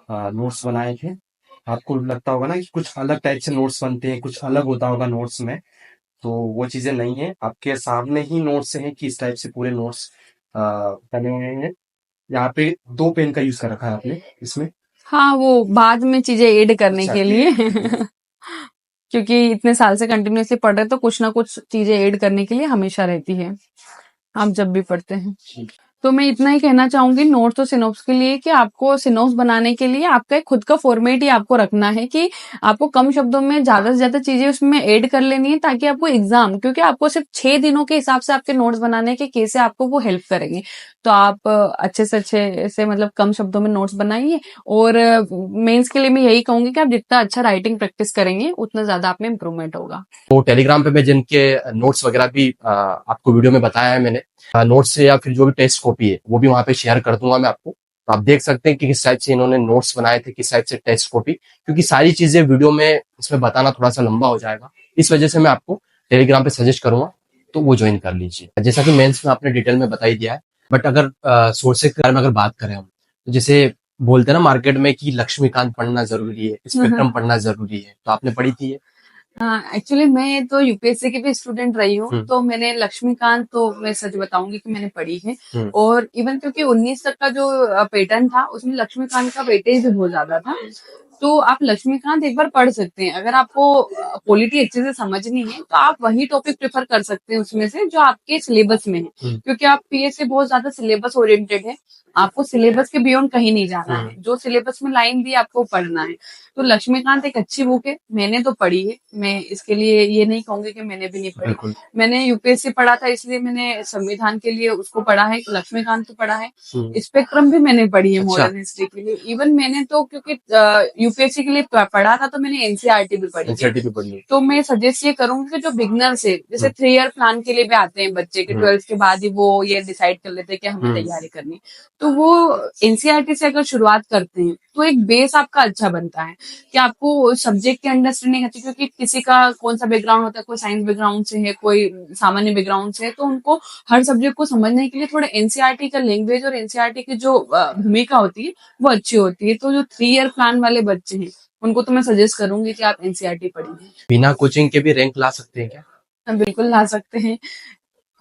नोट्स बनाए थे। आपको लगता होगा ना कि कुछ अलग टाइप से नोट्स बनते हैं, कुछ अलग होता होगा नोट्स में, तो वो चीजें नहीं है। आपके सामने ही नोट्स हैं कि इस टाइप से पूरे नोट्स बने हुए हैं। यहाँ पे 2 पेन का यूज कर रखा है आपने इसमें। हाँ, वो बाद में चीजें ऐड करने अच्छा। के लिए क्योंकि इतने साल से कंटिन्यूअसली पढ़ रहे, तो कुछ ना कुछ चीजें ऐड करने के लिए हमेशा रहती है, आप जब भी पढ़ते हैं। ठीक। तो मैं इतना ही कहना चाहूंगी नोट्स और सिनोप्स के लिए, कि आपको सिनोप्स बनाने के लिए आपका एक खुद का फॉर्मेट ही आपको रखना है, कि आपको कम शब्दों में ज्यादा से ज्यादा चीजें उसमें ऐड कर लेनी है, ताकि आपको एग्जाम, क्योंकि आपको सिर्फ 6 दिनों के हिसाब से आपके नोट्स बनाने के कैसे आपको वो हेल्प करेंगे। तो आप अच्छे से अच्छे से मतलब कम शब्दों में नोट्स बनाइए। और मेंस के लिए मैं यही कहूंगी कि आप जितना अच्छा राइटिंग प्रैक्टिस करेंगे, उतना ज्यादा आप में इंप्रूवमेंट होगा। तो टेलीग्राम पे मैं जिनके नोट्स वगैरह भी आपको वीडियो में बताया है मैंने, नोट्स से या फिर जो भी टेस्ट कॉपी है वो भी वहां पे शेयर कर दूंगा मैं आपको। तो आप देख सकते हैं कि किस टाइप से इन्होंने नोट्स बनाए थे, किस टाइप से टेस्ट कॉपी, क्योंकि सारी चीजें वीडियो में इसमें बताना थोड़ा सा लंबा हो जाएगा, इस वजह से मैं आपको टेलीग्राम पे सजेस्ट करूंगा, तो वो ज्वाइन कर लीजिए। जैसा कि मेंस में आपने डिटेल में बता ही दिया है, बट अगर सोर्सेज के बारे में अगर बात करें हम, तो जैसे बोलते हैं ना मार्केट में कि लक्ष्मीकांत पढ़ना जरूरी है, स्पेक्ट्रम पढ़ना जरूरी है, तो आपने पढ़ी थी ये? हाँ, एक्चुअली मैं तो यूपीएससी की भी स्टूडेंट रही हूँ, हम्म। तो मैंने लक्ष्मीकांत तो मैं सच बताऊंगी कि मैंने पढ़ी है। हम्म। और इवन क्योंकि 19 तक का जो पैटर्न था, उसमें लक्ष्मीकांत का वेटेज भी बहुत ज्यादा था। तो आप लक्ष्मीकांत एक बार पढ़ सकते हैं। अगर आपको पॉलिटी अच्छे से समझनी है, तो आप वही टॉपिक प्रेफर कर सकते हैं उसमें से जो आपके सिलेबस में है, क्योंकि आप पीएससी बहुत ज्यादा सिलेबस ओरिएंटेड है। आपको सिलेबस के बियॉन्ड कहीं नहीं जाना है, जो सिलेबस में लाइन दी आपको पढ़ना है। तो लक्ष्मीकांत एक अच्छी बुक है, मैंने तो पढ़ी है। मैं इसके लिए ये नहीं कहूंगी कि मैंने भी नहीं पढ़ी। बिल्कुल। मैंने यूपीएससी पढ़ा था, इसलिए मैंने संविधान के लिए उसको पढ़ा है, लक्ष्मीकांत तो पढ़ा है। स्पेक्ट्रम भी मैंने पढ़ी है अच्छा। मॉडर्न हिस्ट्री के लिए। इवन मैंने तो क्योंकि यूपीएससी के लिए पढ़ा था, तो मैंने एनसीईआरटी भी पढ़ी है। एनसीईआरटी भी पढ़ ली। तो मैं सजेस्ट ये करूंगी कि जो बिगनर्स है, जैसे 3 ईयर प्लान के लिए भी आते हैं बच्चे के, 12th के बाद ही वो ये डिसाइड कर लेते हैं कि हमें तैयारी करनी, तो वो एनसीईआरटी से अगर शुरुआत करते हैं, तो एक बेस आपका अच्छा बनता है कि आपको सब्जेक्ट की अंडरस्टैंडिंग होती है। क्योंकि किसी का कौन सा बैकग्राउंड होता है, कोई साइंस बैकग्राउंड से है, कोई सामान्य बैकग्राउंड से है, तो उनको हर सब्जेक्ट को समझने के लिए थोड़ा एनसीईआरटी का लैंग्वेज और एनसीईआरटी की जो भूमिका होती है वो अच्छी होती है। तो जो 3 ईयर प्लान वाले बच्चे हैं, उनको तो मैं सजेस्ट करूंगी कि आप एनसीईआरटी पढ़िए। बिना कोचिंग के भी रैंक ला सकते हैं क्या? हम बिल्कुल ला सकते हैं।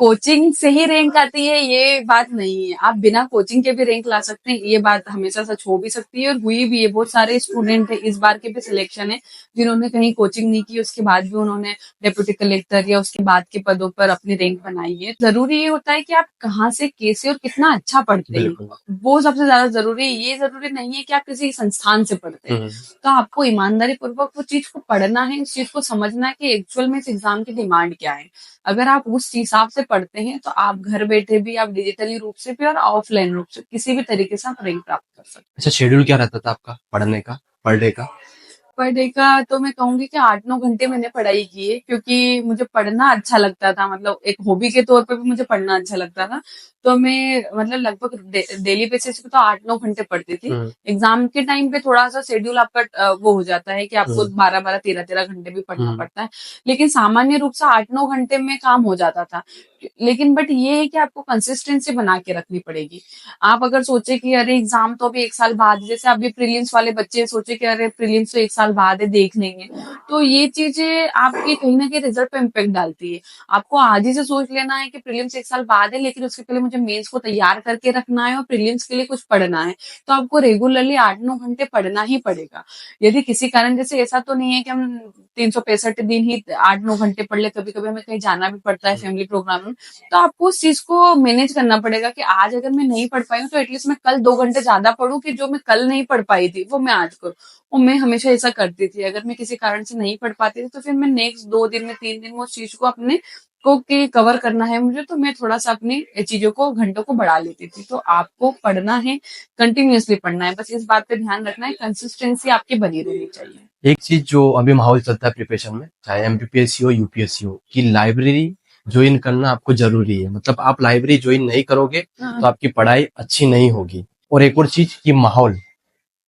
कोचिंग से ही रैंक आती है ये बात नहीं है, आप बिना कोचिंग के भी रैंक ला सकते हैं, ये बात हमेशा सच हो भी सकती है और हुई भी है। बहुत सारे स्टूडेंट है, इस बार के भी सिलेक्शन है, जिन्होंने कहीं कोचिंग नहीं की, उसके बाद भी उन्होंने डेप्यूटी कलेक्टर या उसके बाद के पदों पर अपनी रैंक बनाई है। जरूरी ये होता है कि आप कहाँ से, कैसे और कितना अच्छा पढ़ते हैं, वो सबसे ज्यादा जरूरी है। ये जरूरी नहीं है कि आप किसी संस्थान से पढ़ते हैं। तो आपको ईमानदारी पूर्वक वो चीज को पढ़ना है, उस चीज को समझना है कि एक्चुअल में इस एग्जाम की डिमांड क्या है। अगर आप उस हिसाब से पढ़ते हैं, तो आप घर बैठे भी, आप डिजिटली रूप से भी और ऑफलाइन रूप से किसी भी तरीके से आप रैंक प्राप्त कर सकते हैं। अच्छा, शेड्यूल क्या रहता था आपका पढ़ने का, पर डे का? पर डे का तो मैं कहूंगी कि 8-9 घंटे मैंने पढ़ाई की है, क्योंकि मुझे पढ़ना अच्छा लगता था। मतलब एक हॉबी के तौर पर भी मुझे पढ़ना अच्छा लगता था। तो मैं मतलब लगभग डेली बेसिस पे तो 8-9 घंटे पढ़ती थी। एग्जाम के टाइम पे थोड़ा सा शेड्यूल आपका वो हो जाता है कि आपको 12-12, 13-13 घंटे भी पढ़ना पड़ता है, लेकिन सामान्य रूप से 8-9 घंटे में काम हो जाता था। लेकिन बट ये है कि आपको कंसिस्टेंसी बना के रखनी पड़ेगी। आप अगर सोचे कि अरे एग्जाम तो अभी 1 साल बाद है, जैसे अभी प्रीलिम्स वाले बच्चे सोचे कि अरे प्रीलिम्स तो 1 साल बाद है, देख लेंगे, तो ये चीजें आपके कहीं ना कहीं रिजल्ट पे इम्पेक्ट डालती है। आपको आज ही से सोच लेना है कि प्रीलिम्स 1 साल बाद है, लेकिन उसके पहले मुझे मेंस को तैयार करके रखना है और प्रीलिम्स के लिए कुछ पढ़ना है, तो आपको रेगुलरली 8-9 घंटे पढ़ना ही पड़ेगा। यदि किसी कारण जैसे ऐसा तो नहीं है कि हम 365 दिन ही 8-9 घंटे पढ़ ले, कभी कभी हमें कहीं जाना भी पड़ता है फैमिली प्रोग्राम में, तो आपको उस चीज को मैनेज करना पड़ेगा कि आज अगर मैं नहीं पढ़ पाई हूँ तो एटलीस्ट मैं कल 2 घंटे ज्यादा पढूं, कि जो मैं कल नहीं पढ़ पाई थी वो मैं आज करूँ। और मैं हमेशा ऐसा करती थी, अगर मैं किसी कारण से नहीं पढ़ पाती थी तो फिर मैं नेक्स्ट 2 दिन में 3 दिन में उस चीज को अपने को कि कवर करना है मुझे, तो मैं थोड़ा सा अपनी चीजों को घंटों को बढ़ा लेती थी। तो आपको पढ़ना है, कंटिन्यूअसली पढ़ना है, बस इस बात पे ध्यान रखना है, कंसिस्टेंसी आपकी बनी रहनी चाहिए। एक चीज जो अभी माहौल चलता है प्रिपरेशन में, चाहे एमपीपीएससी हो यूपीएससी हो, कि लाइब्रेरी ज्वाइन करना आपको जरूरी है। मतलब आप लाइब्रेरी ज्वाइन नहीं करोगे तो आपकी पढ़ाई अच्छी नहीं होगी। और एक और चीज कि माहौल,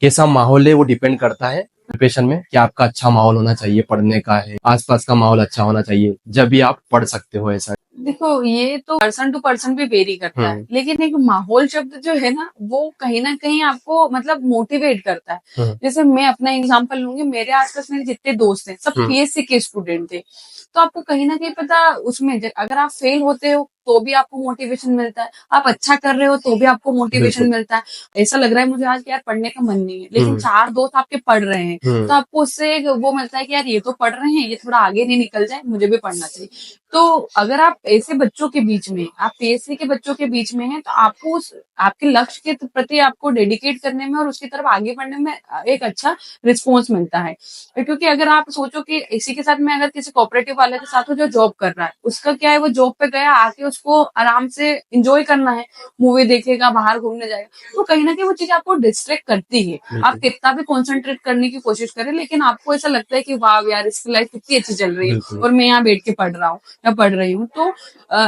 कैसा माहौल है वो डिपेंड करता है प्रिपरेशन में, कि आपका अच्छा माहौल होना चाहिए, पढ़ने का है, आसपास का माहौल अच्छा होना चाहिए, जब भी आप पढ़ सकते हो। ऐसा देखो ये तो पर्सन टू पर्सन भी वेरी करता है, लेकिन एक माहौल शब्द जो है ना वो कहीं ना कहीं आपको मतलब मोटिवेट करता है। जैसे मैं अपना एग्जांपल लूंगी, मेरे आसपास मेरे जितने दोस्त हैं सब पीएससी के स्टूडेंट थे, तो आपको कहीं ना कहीं पता उसमें अगर आप फेल होते हो तो भी आपको मोटिवेशन मिलता है, आप अच्छा कर रहे हो तो भी आपको मोटिवेशन मिलता है। ऐसा लग रहा है मुझे आज कि यार पढ़ने का मन नहीं है, लेकिन 4 दोस्त आपके पढ़ रहे हैं, तो आपको उससे वो मिलता है कि यार ये तो पढ़ रहे हैं, ये थोड़ा आगे नहीं निकल जाए, मुझे भी पढ़ना चाहिए। तो अगर आप ऐसे बच्चों के बीच में, आप पीएससी के बच्चों के बीच में हैं, तो आपको उस आपके लक्ष्य के प्रति आपको डेडिकेट करने में और उसकी तरफ आगे बढ़ने में एक अच्छा रिस्पॉन्स मिलता है। क्योंकि अगर आप सोचो कि इसी के साथ में अगर किसी कोऑपरेटिव वाले के साथ हो जो जॉब कर रहा है, उसका क्या है, वो जॉब पे गया, आके उसको आराम से एंजॉय करना है, मूवी देखेगा, बाहर घूमने जाएगा, तो कहीं ना कहीं वो चीज आपको डिस्ट्रैक्ट करती है। आप कितना भी कॉन्सेंट्रेट करने की कोशिश करें, लेकिन आपको ऐसा लगता है कि वाह यार इसकी लाइफ कितनी अच्छी चल रही है और मैं यहाँ बैठ के पढ़ रहा हूँ या पढ़ रही हूँ। तो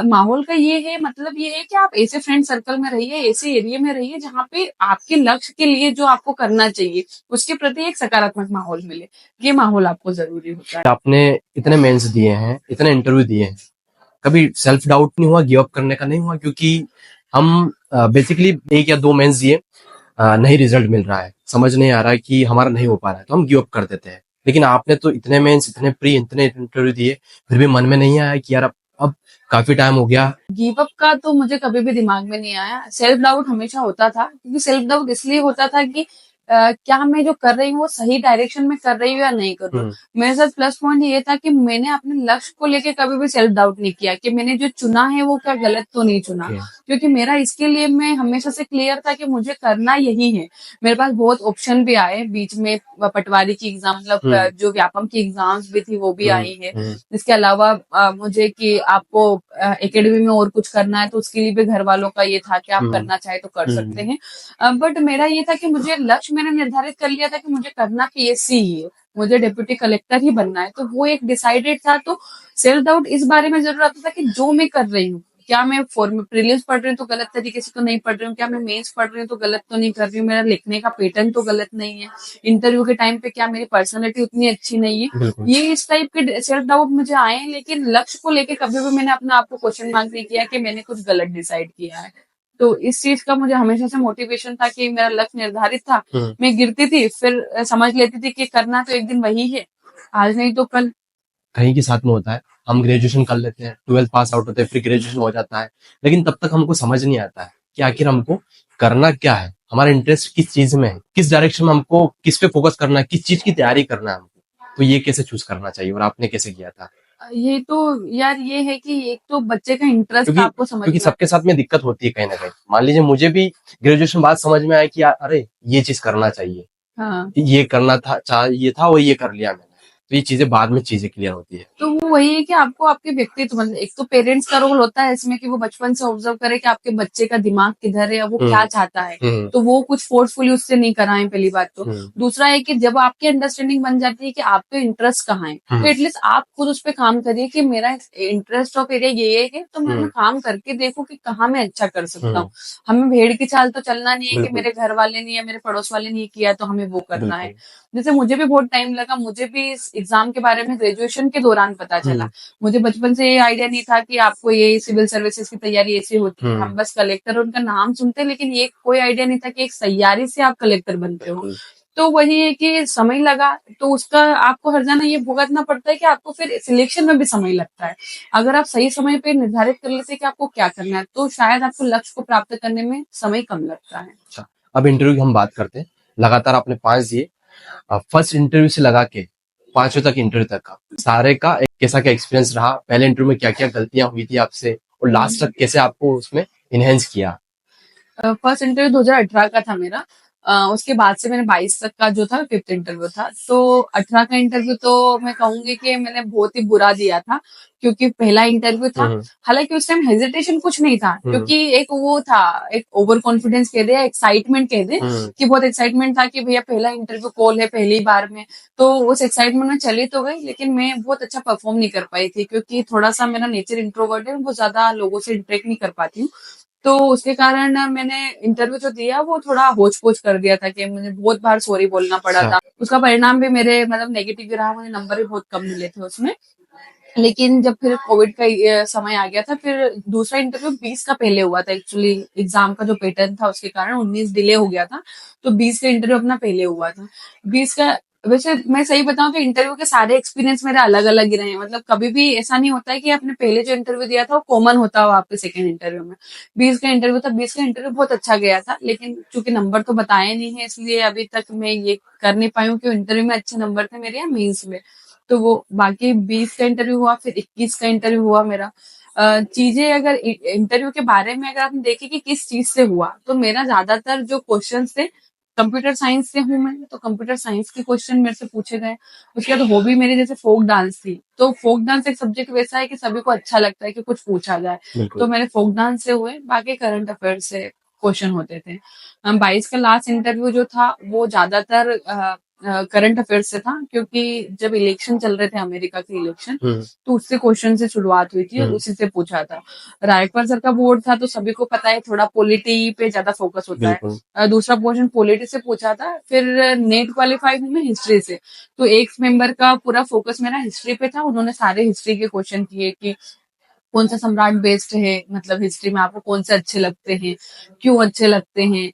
माहौल का ये है, मतलब ये है कि आप ऐसे फ्रेंड सर्कल में रहिए, ऐसे एरिया में रहिए जहाँ पे आपके लक्ष्य के लिए जो आपको करना चाहिए उसके प्रति एक सकारात्मक माहौल मिले। ये माहौल आपको जरूरी होता है। आपने इतने मेंस दिए हैं, इतने इंटरव्यू दिए हैं, कभी सेल्फ डाउट नहीं हुआ, गिव अप करने का नहीं हुआ? क्योंकि हम बेसिकली 1 या 2 मेंस दिए, नहीं रिजल्ट मिल रहा है, समझ नहीं आ रहा है कि हमारा नहीं हो पा रहा है, तो हम गिव अप कर देते हैं। लेकिन आपने तो इतने मेंस, इतने प्री, इतने इंटरव्यू दिए, फिर भी मन में नहीं आया कि यार अब काफी टाइम हो गया? गिव अप का तो मुझे कभी भी दिमाग में नहीं आया। सेल्फ डाउट हमेशा होता था, क्योंकि सेल्फ डाउट इसलिए होता था कि क्या मैं जो कर रही हूँ वो सही डायरेक्शन में कर रही हूँ या नहीं कर रही हूँ। मेरे साथ प्लस पॉइंट ये था कि मैंने अपने लक्ष्य को लेके कभी भी सेल्फ डाउट नहीं किया कि मैंने जो चुना है वो क्या गलत तो नहीं चुना, क्योंकि मेरा इसके लिए मैं हमेशा से क्लियर था कि मुझे करना यही है। मेरे पास बहुत ऑप्शन भी आए बीच में, पटवारी की एग्जाम, मतलब जो व्यापम की एग्जाम्स भी थी वो भी आई है। इसके अलावा मुझे कि आपको एकेडमी में और कुछ करना है तो उसके लिए भी घर वालों का ये था कि आप करना चाहे तो कर सकते हैं। बट मेरा ये था कि मुझे लक्ष्य मैंने निर्धारित कर लिया था कि मुझे करना पीएससी ही है, मुझे डिप्यूटी कलेक्टर ही बनना है, तो वो एक डिसाइडेड था। तो सेल्फ डाउट इस बारे में जरूर आता था कि जो मैं कर रही हूँ, क्या मैं प्रीलिम्स पढ़ रही हूँ तो गलत तरीके से तो नहीं पढ़ रही हूँ, क्या मैं मेंस पढ़ रही हूँ तो गलत तो नहीं कर रही हूँ, मेरा लिखने का पैटर्न तो गलत नहीं है, इंटरव्यू के टाइम पे क्या मेरी पर्सनैलिटी उतनी अच्छी नहीं है। ये इस टाइप के सेल्फ डाउट मुझे आए, लेकिन लक्ष्य को लेकर कभी भी मैंने अपने आप को क्वेश्चन मार्क नहीं किया कि मैंने कुछ गलत डिसाइड किया है। तो इस चीज का मुझे हमेशा से मोटिवेशन था कि मेरा लक्ष्य निर्धारित था, मैं गिरती थी फिर समझ लेती थी कि करना तो एक दिन वही है, आज नहीं तो कल। कहीं के साथ में होता है, हम ग्रेजुएशन कर लेते हैं, 12th पास आउट होते हैं, फिर ग्रेजुएशन हो जाता है, लेकिन तब तक हमको समझ नहीं आता है कि आखिर हमको करना क्या है, हमारा इंटरेस्ट किस चीज में है, किस डायरेक्शन में हमको किस पे फोकस करना है, किस चीज की तैयारी करना है हमको। तो ये कैसे चूज करना चाहिए और आपने कैसे किया था? ये तो यार ये है कि एक तो बच्चे का इंटरेस्ट आपको समझ, क्योंकि सबके साथ में दिक्कत होती है कहीं ना कहीं। मान लीजिए मुझे भी ग्रेजुएशन बाद समझ में आया कि यार अरे ये चीज करना चाहिए, हाँ। ये करना था चाहिए था, वो ये कर लिया मैंने, तो ये चीजें बाद में चीजें क्लियर होती है। तो वो वही है कि आपको आपके व्यक्तित्व मतलब एक तो पेरेंट्स का रोल होता है इसमें कि वो बचपन से ऑब्जर्व करे कि आपके बच्चे का दिमाग किधर है, वो क्या चाहता है, तो वो कुछ फोर्सफुली उससे नहीं कराएं पहली बात तो। दूसरा है कि जब आपकी अंडरस्टैंडिंग बन जाती है कि आपके इंटरेस्ट कहाँ है, तो एटलीस्ट आप खुद उस पर काम करिए कि मेरा इंटरेस्ट ऑफ एरिया ये है तो मैं काम करके देखूं कि कहाँ मैं अच्छा कर सकता हूँ। हमें भेड़ की चाल तो चलना नहीं है कि मेरे घर वाले ने या मेरे पड़ोस वाले ने किया तो हमें वो करना है। जैसे मुझे भी बहुत टाइम लगा, मुझे भी इस एग्जाम के बारे में ग्रेजुएशन के दौरान पता चला। मुझे बचपन से ये आइडिया नहीं था कि आपको ये सिविल सर्विसेज की तैयारी ऐसी होती है। हम बस कलेक्टर उनका नाम सुनते, लेकिन ये कोई आइडिया नहीं था कि एक तैयारी से आप कलेक्टर बनते हो। तो वही है कि समय लगा, तो उसका आपको हर जाना ये भुगतना पड़ता है कि आपको फिर सिलेक्शन में भी समय लगता है। अगर आप सही समय पे निर्धारित कर लेते हैं कि आपको क्या करना है, तो शायद आपको लक्ष्य को प्राप्त करने में समय कम लगता है। अच्छा, अब इंटरव्यू की हम बात करते हैं। लगातार आपने 5 दिए, फर्स्ट इंटरव्यू से लगा के 5वें तक इंटरव्यू तक का सारे का एक कैसा क्या एक्सपीरियंस रहा, पहले इंटरव्यू में क्या क्या गलतियां हुई थी आपसे, और लास्ट तक कैसे आपको उसमें इनहेंस किया। फर्स्ट इंटरव्यू 2018 का था मेरा। उसके बाद से मैंने 22 तक का जो था 5th इंटरव्यू था। तो 18 का इंटरव्यू तो मैं कहूंगी कि मैंने बहुत ही बुरा दिया था, क्योंकि पहला इंटरव्यू था। हालांकि उस टाइम हेजिटेशन कुछ नहीं था, क्योंकि एक वो था, एक ओवर कॉन्फिडेंस कह दे, एक्साइटमेंट कह दे, कि बहुत एक्साइटमेंट था कि भैया पहला इंटरव्यू कॉल है पहली बार में। तो उस एक्साइटमेंट में चली तो गई, लेकिन मैं बहुत अच्छा परफॉर्म नहीं कर पाई थी, क्योंकि थोड़ा सा मेरा नेचर इंट्रोवर्ट है, बहुत ज्यादा लोगों से इंटरेक्ट नहीं कर पाती हूँ। तो उसके कारण मैंने इंटरव्यू जो दिया वो थोड़ा होच-पोच कर दिया था कि मुझे बहुत बार सॉरी बोलना पड़ा था। उसका परिणाम भी मेरे मतलब नेगेटिव ही रहा, मुझे नंबर भी बहुत कम मिले थे उसमें। लेकिन जब फिर कोविड का ये समय आ गया था, फिर दूसरा इंटरव्यू 20 का पहले हुआ था। एक्चुअली एग्जाम का जो पैटर्न था उसके कारण 19 डिले हो गया था, तो 20 का इंटरव्यू अपना पहले हुआ था। 20 का वैसे मैं सही बताऊं तो इंटरव्यू के सारे एक्सपीरियंस मेरे अलग अलग ही रहे हैं। मतलब कभी भी ऐसा नहीं होता है कि आपने पहले जो इंटरव्यू दिया था वो कॉमन होता हो आपके सेकंड इंटरव्यू में। 20 का इंटरव्यू था, 20 का इंटरव्यू बहुत अच्छा गया था, लेकिन चूंकि नंबर तो बताए नहीं है, इसलिए अभी तक मैं ये कर नहीं पाई हूँ कि इंटरव्यू में अच्छे नंबर थे मेरे या मेंस में। तो वो बाकी 20 का इंटरव्यू हुआ, फिर 21 का इंटरव्यू हुआ मेरा। चीजें अगर इंटरव्यू के बारे में अगर आपने देखे कि किस चीज से हुआ, तो मेरा ज्यादातर जो क्वेश्चन थे, कंप्यूटर साइंस से हूँ मैं, तो कंप्यूटर साइंस के क्वेश्चन मेरे से पूछे गए। उसके बाद हॉबी मेरी जैसे फोक डांस थी, तो फोक डांस एक सब्जेक्ट वैसा है कि सभी को अच्छा लगता है कि कुछ पूछा जाए, तो मेरे फोक डांस से हुए। बाकी करंट अफेयर से क्वेश्चन होते थे। 22 का लास्ट इंटरव्यू जो था वो ज्यादातर करंट अफेयर से था, क्योंकि जब इलेक्शन चल रहे थे, अमेरिका के इलेक्शन, तो उससे क्वेश्चन से शुरुआत हुई थी और उसी से पूछा था। रायकवाड़ सर का बोर्ड था, तो सभी को पता है थोड़ा पॉलिटी पे ज्यादा फोकस होता है। दूसरा क्वेश्चन पॉलिटी से पूछा था। फिर नेट क्वालिफाई हूँ मैं हिस्ट्री से, तो एक मेंबर का पूरा फोकस मेरा हिस्ट्री पे था। उन्होंने सारे हिस्ट्री के क्वेश्चन किए कि कौन सा सम्राट बेस्ड है, मतलब हिस्ट्री में आपको कौन से अच्छे लगते हैं, क्यों अच्छे लगते हैं,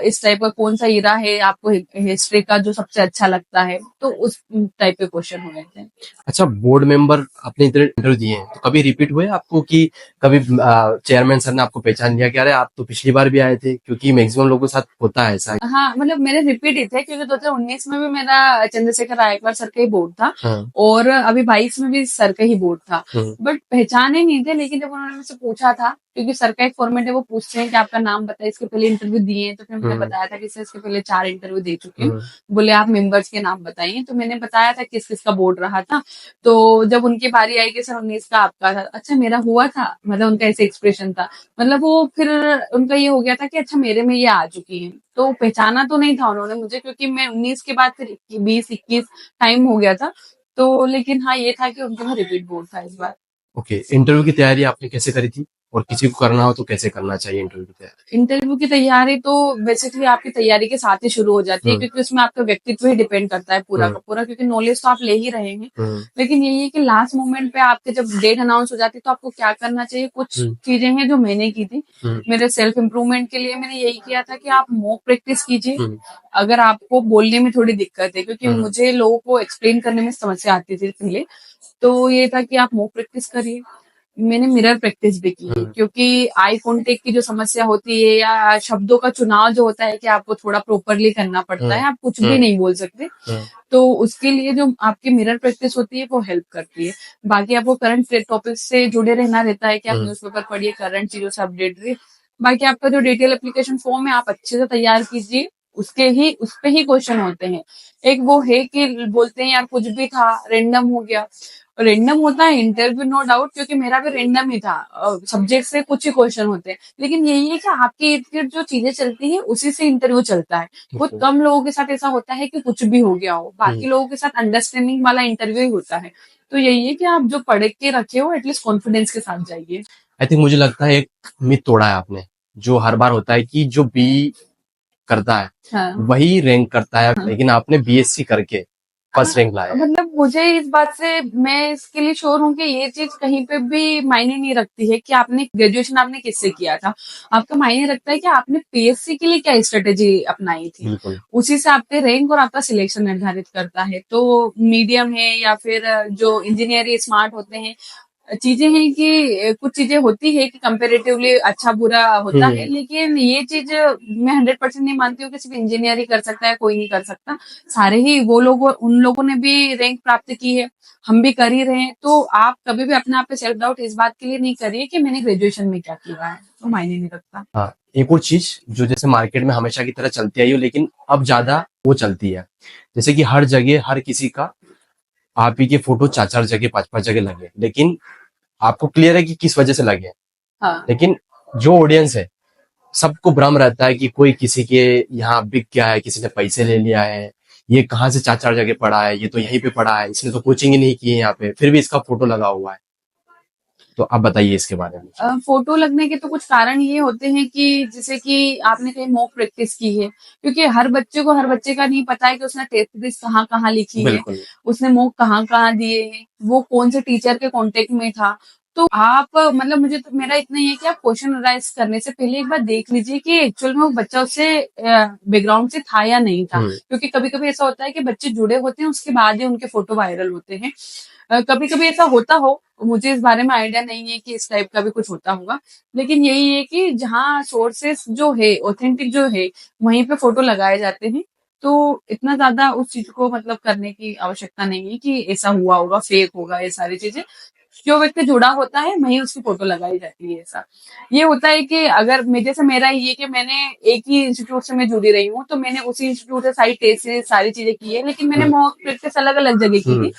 इस टाइप का कौन सा इरा है आपको हिस्ट्री का जो सबसे अच्छा लगता है, तो उस टाइप के क्वेश्चन हुए थे। अच्छा, बोर्ड मेंबर अपने इतने इंटरव्यू दिए हैं, तो कभी रिपीट हुए आपको कि कभी चेयरमैन सर ने आपको पहचान लिया कि अरे आप तो पिछली बार भी आए थे, क्योंकि मैक्सिमम लोगों के साथ होता है ऐसा। हाँ, मतलब मेरे रिपीट ही थे, क्योंकि 2019 में भी मेरा चंद्रशेखर रायकवाड़ सर का ही बोर्ड था, और अभी 22 में भी सर का ही बोर्ड था, बट पहचाने नहीं थे। लेकिन जब उन्होंने मुझसे पूछा था, क्योंकि सर का एक फॉर्मेट है, वो पूछते हैं कि आपका नाम बताइए, इसके पहले इंटरव्यू दिए हैं, तो फिर मैंने बताया था कि सर इसके पहले 4 इंटरव्यू दे चुकी हूँ। बोले आप मेंबर्स के नाम बताइए, तो मैंने बताया था किस किस का बोर्ड रहा था। तो जब उनकी बारी आई कि सर 19 का आपका था, अच्छा मेरा हुआ था, मतलब उनका ऐसे एक्सप्रेशन था। मतलब वो फिर उनका ये हो गया था कि अच्छा मेरे में ये आ चुकी है, तो पहचाना तो नहीं था उन्होंने मुझे, क्योंकि मैं 19 के बाद फिर 20-21 टाइम हो गया था। तो लेकिन हाँ, ये था कि उनके में रिपीट बोर्ड था इस बार। ओके, इंटरव्यू की तैयारी आपने कैसे करी थी, और किसी को करना हो तो कैसे करना चाहिए इंटरव्यू की तैयारी। इंटरव्यू की तैयारी तो बेसिकली आपकी तैयारी के साथ ही शुरू हो जाती है, क्योंकि उसमें आपका व्यक्तित्व ही डिपेंड करता है पूरा का पूरा, क्योंकि नॉलेज तो आप ले ही रहे हैं। लेकिन यही है कि लास्ट मोमेंट पे आपके जब डेट अनाउंस हो जाती है, तो आपको क्या करना चाहिए। कुछ चीजें हैं जो मैंने की थी मेरे सेल्फ इम्प्रूवमेंट के लिए। मैंने यही किया था कि आप मॉक प्रैक्टिस कीजिए अगर आपको बोलने में थोड़ी दिक्कत है, क्योंकि मुझे लोगों को एक्सप्लेन करने में समस्या आती थी पहले। तो ये था कि आप मॉक प्रैक्टिस करिए। मैंने मिरर प्रैक्टिस भी की है, क्योंकि आई कांटेक्ट की जो समस्या होती है, या शब्दों का चुनाव जो होता है कि आपको थोड़ा प्रॉपरली करना पड़ता है, आप कुछ भी नहीं बोल सकते, तो उसके लिए जो आपकी मिरर प्रैक्टिस होती है वो हेल्प करती है। बाकी आपको करंट टॉपिक से जुड़े रहना रहता है कि आप न्यूज़पेपर पढ़िए, करंट चीजों से अपडेट रहिए। बाकी आपका जो डिटेल एप्लीकेशन फॉर्म है आप अच्छे से तैयार कीजिए, उस पे ही क्वेश्चन होते हैं। एक वो है कि बोलते हैं यार कुछ भी था, रेंडम हो गया। रेंडम होता है इंटरव्यू, नो डाउट, क्योंकि मेरा भी रेंडम ही था। सब्जेक्ट से कुछ ही क्वेश्चन होते हैं, लेकिन यही है कि आपके इर्द गिर्द जो चीजें चलती है उसी से इंटरव्यू चलता है। बहुत बिल्कुल। कम लोगों के साथ ऐसा होता है कि कुछ भी हो गया हो, बाकी लोगों के साथ अंडरस्टैंडिंग वाला इंटरव्यू ही होता है। तो यही है कि आप जो पढ़ के रखे हो एटलीस्ट कॉन्फिडेंस के साथ जाइए। आई थिंक मुझे लगता है एक मिथ तोड़ा है आपने, जो हर बार होता है कि जो बी करता है हाँ। वही रैंक करता है, हाँ। लेकिन आपने बीएससी करके फर्स्ट रैंक लाया है। मतलब मुझे इस बात से, मैं इसके लिए श्योर हूँ कि ये चीज कहीं पे भी मायने नहीं रखती है कि आपने ग्रेजुएशन आपने किससे किया था। आपका मायने रखता है कि आपने पीएससी के लिए क्या स्ट्रेटेजी अपनाई थी। बिल्कुल। उसी से आपके रैंक और आपका सिलेक्शन निर्धारित करता है। तो मीडियम है या फिर जो इंजीनियर स्मार्ट होते हैं, चीजें हैं कि कुछ चीजें होती है कि कंपेरेटिवली अच्छा बुरा होता है, लेकिन ये चीज मैं 100% नहीं मानती हूँ कि सिर्फ इंजीनियर ही कर सकता है, कोई नहीं कर सकता। सारे ही वो लोग, उन लोगों ने भी रैंक प्राप्त की है, हम भी कर ही रहे हैं। तो आप कभी भी अपने आप पे सेल्फ डाउट इस बात के लिए नहीं करिए कि मैंने ग्रेजुएशन में क्या किया है, तो मायने नहीं रखता। हाँ, एक और चीज जो जैसे मार्केट में हमेशा की तरह चलती आई हो, लेकिन अब ज्यादा वो चलती है, जैसे कि हर जगह हर किसी का आप ही के फोटो 4-4 जगह 5-5 जगह लगे, लेकिन आपको क्लियर है कि किस वजह से लगे, हाँ। लेकिन जो ऑडियंस है सबको भ्रम रहता है कि कोई किसी के यहाँ बिक गया है, किसी ने पैसे ले लिया है, ये कहाँ से 4-4 जगह पढ़ा है, ये तो यहीं पे पढ़ा है, इसने तो कोचिंग ही नहीं की है यहाँ पे, फिर भी इसका फोटो लगा हुआ है। तो आप बताइए इसके बारे में। फोटो लगने के तो कुछ कारण ये होते हैं कि जैसे कि आपने कहीं मॉक प्रैक्टिस की है, क्योंकि हर बच्चे को हर बच्चे का नहीं पता है कि उसने टेस्ट सीरीज कहाँ कहाँ लिखी है, बिल्कुल। उसने मॉक कहाँ कहाँ दिए हैं, वो कौन से टीचर के कांटेक्ट में था। तो आप मतलब मुझे तो मेरा इतना ही है कि आप क्वेश्चन राइज करने से पहले एक बार देख लीजिए कि एक्चुअल में वो बच्चा उससे बैकग्राउंड से था या नहीं था। क्योंकि कभी कभी ऐसा होता है कि बच्चे जुड़े होते हैं, उसके बाद ही उनके फोटो वायरल होते हैं। कभी कभी ऐसा होता हो, मुझे इस बारे में आइडिया नहीं है कि इस टाइप का भी कुछ होता होगा, लेकिन यही है कि जहाँ सोर्सेस जो है ऑथेंटिक जो है वहीं पे फोटो लगाए जाते हैं। तो इतना ज्यादा उस चीज को मतलब करने की आवश्यकता नहीं है कि ऐसा हुआ होगा, फेक होगा, ये सारी चीजें। जो व्यक्ति जुड़ा होता है वहीं उसकी फोटो लगाई जाती है। ऐसा ये होता है कि अगर जैसे मेरा ये कि मैंने एक ही इंस्टीट्यूट से मैं जुड़ी रही हूँ, तो मैंने उसी इंस्टीट्यूट से सारी टेस्ट से सारी चीजें की है, लेकिन मैंने मॉक प्रैक्टिस अलग अलग जगह की थी।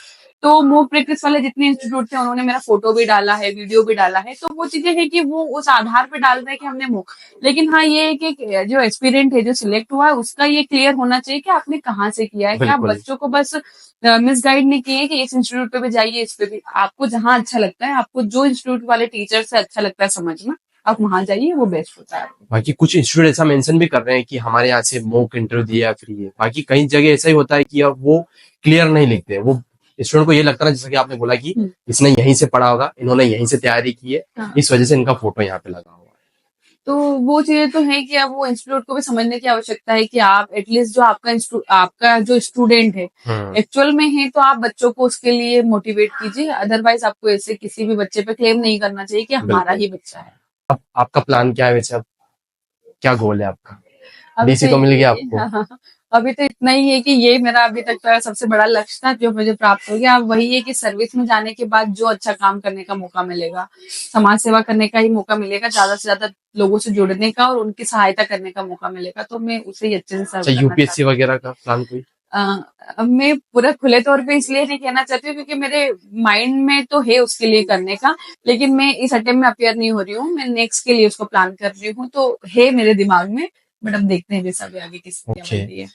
तो मॉक प्रैक्टिस वाले जितने इंस्टीट्यूट थे उन्होंने मेरा फोटो भी डाला है, वीडियो भी डाला है। तो वो चीजें है कि वो उस आधार पे डाल रहे हैं कि हमने मॉक। लेकिन हाँ ये है कि जो एक्सपीरियंट है, जो सिलेक्ट हुआ है, उसका ये क्लियर होना चाहिए कि आपने कहाँ से किया है। कि आप बिल्कुल। बच्चों को बस मिसगाइड नहीं किए कि इस इंस्टीट्यूट पे भी जाइए, इस पे भी। आपको जहाँ अच्छा लगता है, आपको जो इंस्टीट्यूट वाले टीचर से अच्छा लगता है समझना, आप वहां जाइए, वो बेस्ट होता है। बाकी कुछ इंस्टीट्यूट ऐसा मेंशन भी कर रहे हैं कि हमारे यहाँ से मॉक इंटरव्यू दिया फ्री है, बाकी कई जगह ऐसा ही होता है कि अब वो क्लियर नहीं लिखते, वो स्टूडेंट को ये लगता है जैसा कि आपने बोला कि इसने यहीं से पढ़ा होगा, इन्होंने यहीं से तैयारी की है, हाँ। इस वजह से इनका फोटो यहाँ पे लगा हुआ है। तो वो चीजें तो है कि अब वो इंस्टीट्यूट को भी समझने की आवश्यकता है कि आप एटलीस्ट जो आपका जो स्टूडेंट है एक्चुअल में है, तो आप बच्चों को उसके लिए मोटिवेट कीजिए। अदरवाइज आपको ऐसे किसी भी बच्चे पे क्लेम नहीं करना चाहिए कि हमारा ही बच्चा है। अब आपका प्लान क्या है वैसे, अब क्या गोल है आपका? अभी डीसी तो मिल गया आपको। हाँ, अभी तो इतना ही है कि ये मेरा अभी तक का सबसे बड़ा लक्ष्य था जो मुझे प्राप्त हो गया। अब वही है कि सर्विस में जाने के बाद जो अच्छा काम करने का मौका मिलेगा, समाज सेवा करने का ही मौका मिलेगा, ज्यादा से ज्यादा लोगों से जुड़ने का और उनकी सहायता करने का मौका मिलेगा, तो मैं उसे ही अच्छे से सर्व अच्छा, करना यूपीएससी चाहती हूँ। वगैरह का प्लान कोई? अब मैं पूरा खुले तौर पे इसलिए नहीं कहना चाहती हूँ क्योंकि मेरे माइंड में तो है उसके लिए करने का, लेकिन मैं इस अटेम्प्ट में अपियर नहीं हो रही हूँ। मैं नेक्स्ट के लिए उसको प्लान कर रही हूँ, तो है मेरे दिमाग में, बट अब देखते हैं जैसा भी आगे किसी क्या बनती है।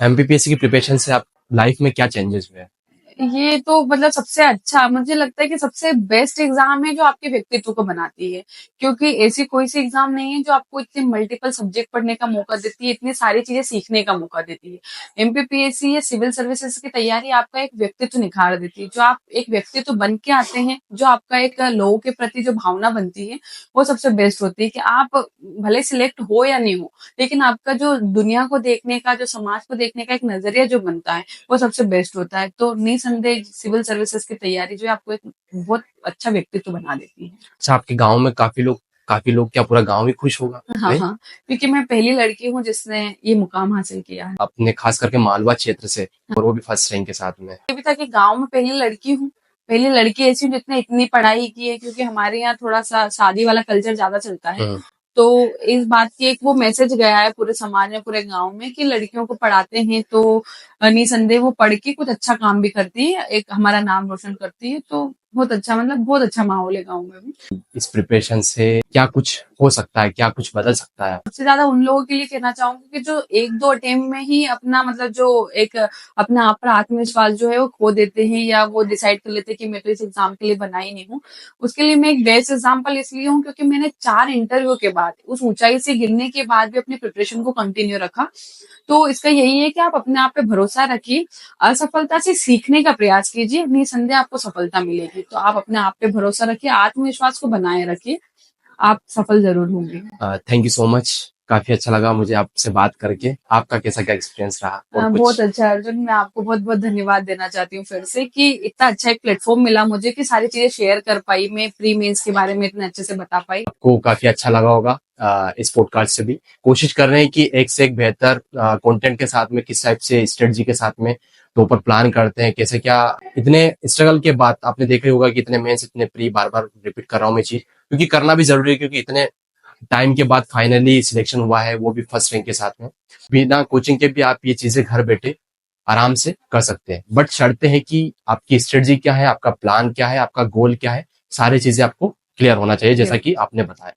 एमपीपीएससी की प्रिपरेशन से आप लाइफ में क्या चेंजेस हुए? ये तो मतलब सबसे अच्छा मुझे लगता है कि सबसे बेस्ट एग्जाम है जो आपके व्यक्तित्व को बनाती है, क्योंकि ऐसी कोई सी एग्जाम नहीं है जो आपको इतने मल्टीपल सब्जेक्ट पढ़ने का मौका देती है, इतनी सारी चीजें सीखने का मौका देती है। एमपीपीएससी या सिविल सर्विसेज की तैयारी आपका एक व्यक्तित्व निखार देती है। जो आप एक व्यक्तित्व बन के आते हैं, जो आपका एक लोगों के प्रति जो भावना बनती है, वो सबसे बेस्ट होती है। कि आप भले सिलेक्ट हो या नहीं हो, लेकिन आपका जो दुनिया को देखने का, जो समाज को देखने का एक नजरिया जो बनता है, वो सबसे बेस्ट होता है। तो निसंदेह सिविल सर्विसेज की तैयारी जो है आपको एक बहुत अच्छा व्यक्तित्व बना देती है। अच्छा, आपके गांव में काफी लोग क्या पूरा गांव ही खुश होगा? हाँ हाँ, क्योंकि मैं पहली लड़की हूँ जिसने ये मुकाम हासिल किया है। अपने खास करके मालवा क्षेत्र से, और वो भी फर्स्ट रैंक के साथ में। ये भी था कि गांव में पहली लड़की हूँ, पहली लड़की ऐसी हूँ जिसने इतनी पढ़ाई की है, क्योंकि हमारे यहाँ थोड़ा सा शादी वाला कल्चर ज्यादा चलता है। तो इस बात की एक वो मैसेज गया है पूरे समाज में, पूरे गांव में, कि लड़कियों को पढ़ाते हैं तो निसंदेह वो पढ़ के कुछ अच्छा काम भी करती है, एक हमारा नाम रोशन करती है। तो बहुत अच्छा, मतलब बहुत अच्छा माहौल है गाँव में भी। इस प्रिपरेशन से क्या कुछ हो सकता है, क्या कुछ बदल सकता है? सबसे ज्यादा उन लोगों के लिए कहना चाहूंगी कि जो 1-2 अटेम्प्ट में ही अपना, मतलब जो एक अपना आप पर आत्मविश्वास जो है वो खो देते हैं, या वो डिसाइड कर लेते हैं कि मैं तो इस एग्जाम के लिए बना ही नहीं हूँ। उसके लिए मैं एक बेस्ट एग्जाम्पल इसलिए हूँ क्योंकि मैंने 4 इंटरव्यू के बाद, उस ऊंचाई से गिरने के बाद भी अपने प्रिपरेशन को कंटिन्यू रखा। तो इसका यही है कि आप अपने आप पे भरोसा रखिए, असफलता से सीखने का प्रयास कीजिए, निसंदेह आपको सफलता मिलेगी। तो आप अपने आप पे भरोसा रखिए, आत्मविश्वास को बनाए रखिए, आप सफल जरूर होंगे। थैंक यू सो मच, काफी अच्छा लगा मुझे आपसे बात करके। आपका कैसा क्या एक्सपीरियंस रहा और बहुत कुछ? अच्छा अर्जुन, मैं आपको बहुत बहुत धन्यवाद देना चाहती हूँ फिर से कि इतना अच्छा एक प्लेटफॉर्म मिला मुझे कि सारी चीजें शेयर कर पाई, मैं प्री मेंस के बारे में इतने अच्छे से बता पाई। आपको काफी अच्छा लगा होगा इस पॉडकास्ट से भी। कोशिश कर रहे हैं कि एक से एक बेहतर कंटेंट के साथ में, किस टाइप से स्ट्रेटजी के साथ में प्रॉपर प्लान करते हैं, कैसे क्या। इतने स्ट्रगल के बाद आपने देखा ही होगा कि इतने मेंस, इतने प्री, बार बार रिपीट कर रहा हूँ मैं चीज, क्योंकि करना भी जरूरी है, क्योंकि इतने टाइम के बाद फाइनली सिलेक्शन हुआ है, वो भी फर्स्ट रैंक के साथ में। बिना कोचिंग के भी आप ये चीजें घर बैठे आराम से कर सकते हैं, बट शर्तें हैं कि आपकी स्ट्रेटजी क्या है, आपका प्लान क्या है, आपका गोल क्या है, सारी चीजें आपको क्लियर होना चाहिए, जैसा कि आपने बताया।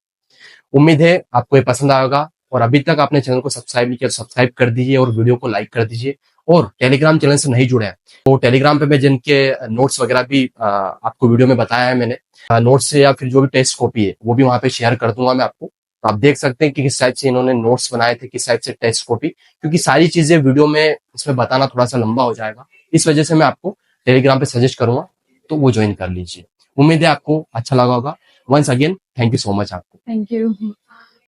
उम्मीद है आपको ये पसंद आएगा, और अभी तक आपने चैनल को सब्सक्राइब नहीं किया तो सब्सक्राइब कर दीजिए और वीडियो को लाइक कर दीजिए। और टेलीग्राम चैनल से नहीं जुड़े हैं तो टेलीग्राम पे मैं जिनके नोट्स वगैरह भी आपको वीडियो में बताया है मैंने, नोट्स से या फिर जो भी टेस्ट कॉपी है वो भी वहां पे शेयर कर दूंगा मैं आपको। तो आप देख सकते हैं कि किस टाइप से इन्होंने नोट्स बनाए थे, किस टाइप से टेस्ट कॉपी, क्योंकि सारी चीजें वीडियो में इसमें बताना थोड़ा सा लंबा हो जाएगा, इस वजह से मैं आपको टेलीग्राम पे सजेस्ट करूंगा, तो वो ज्वाइन कर लीजिए। उम्मीद है आपको अच्छा लगा होगा। Once again thank you so much आपको। Thank you.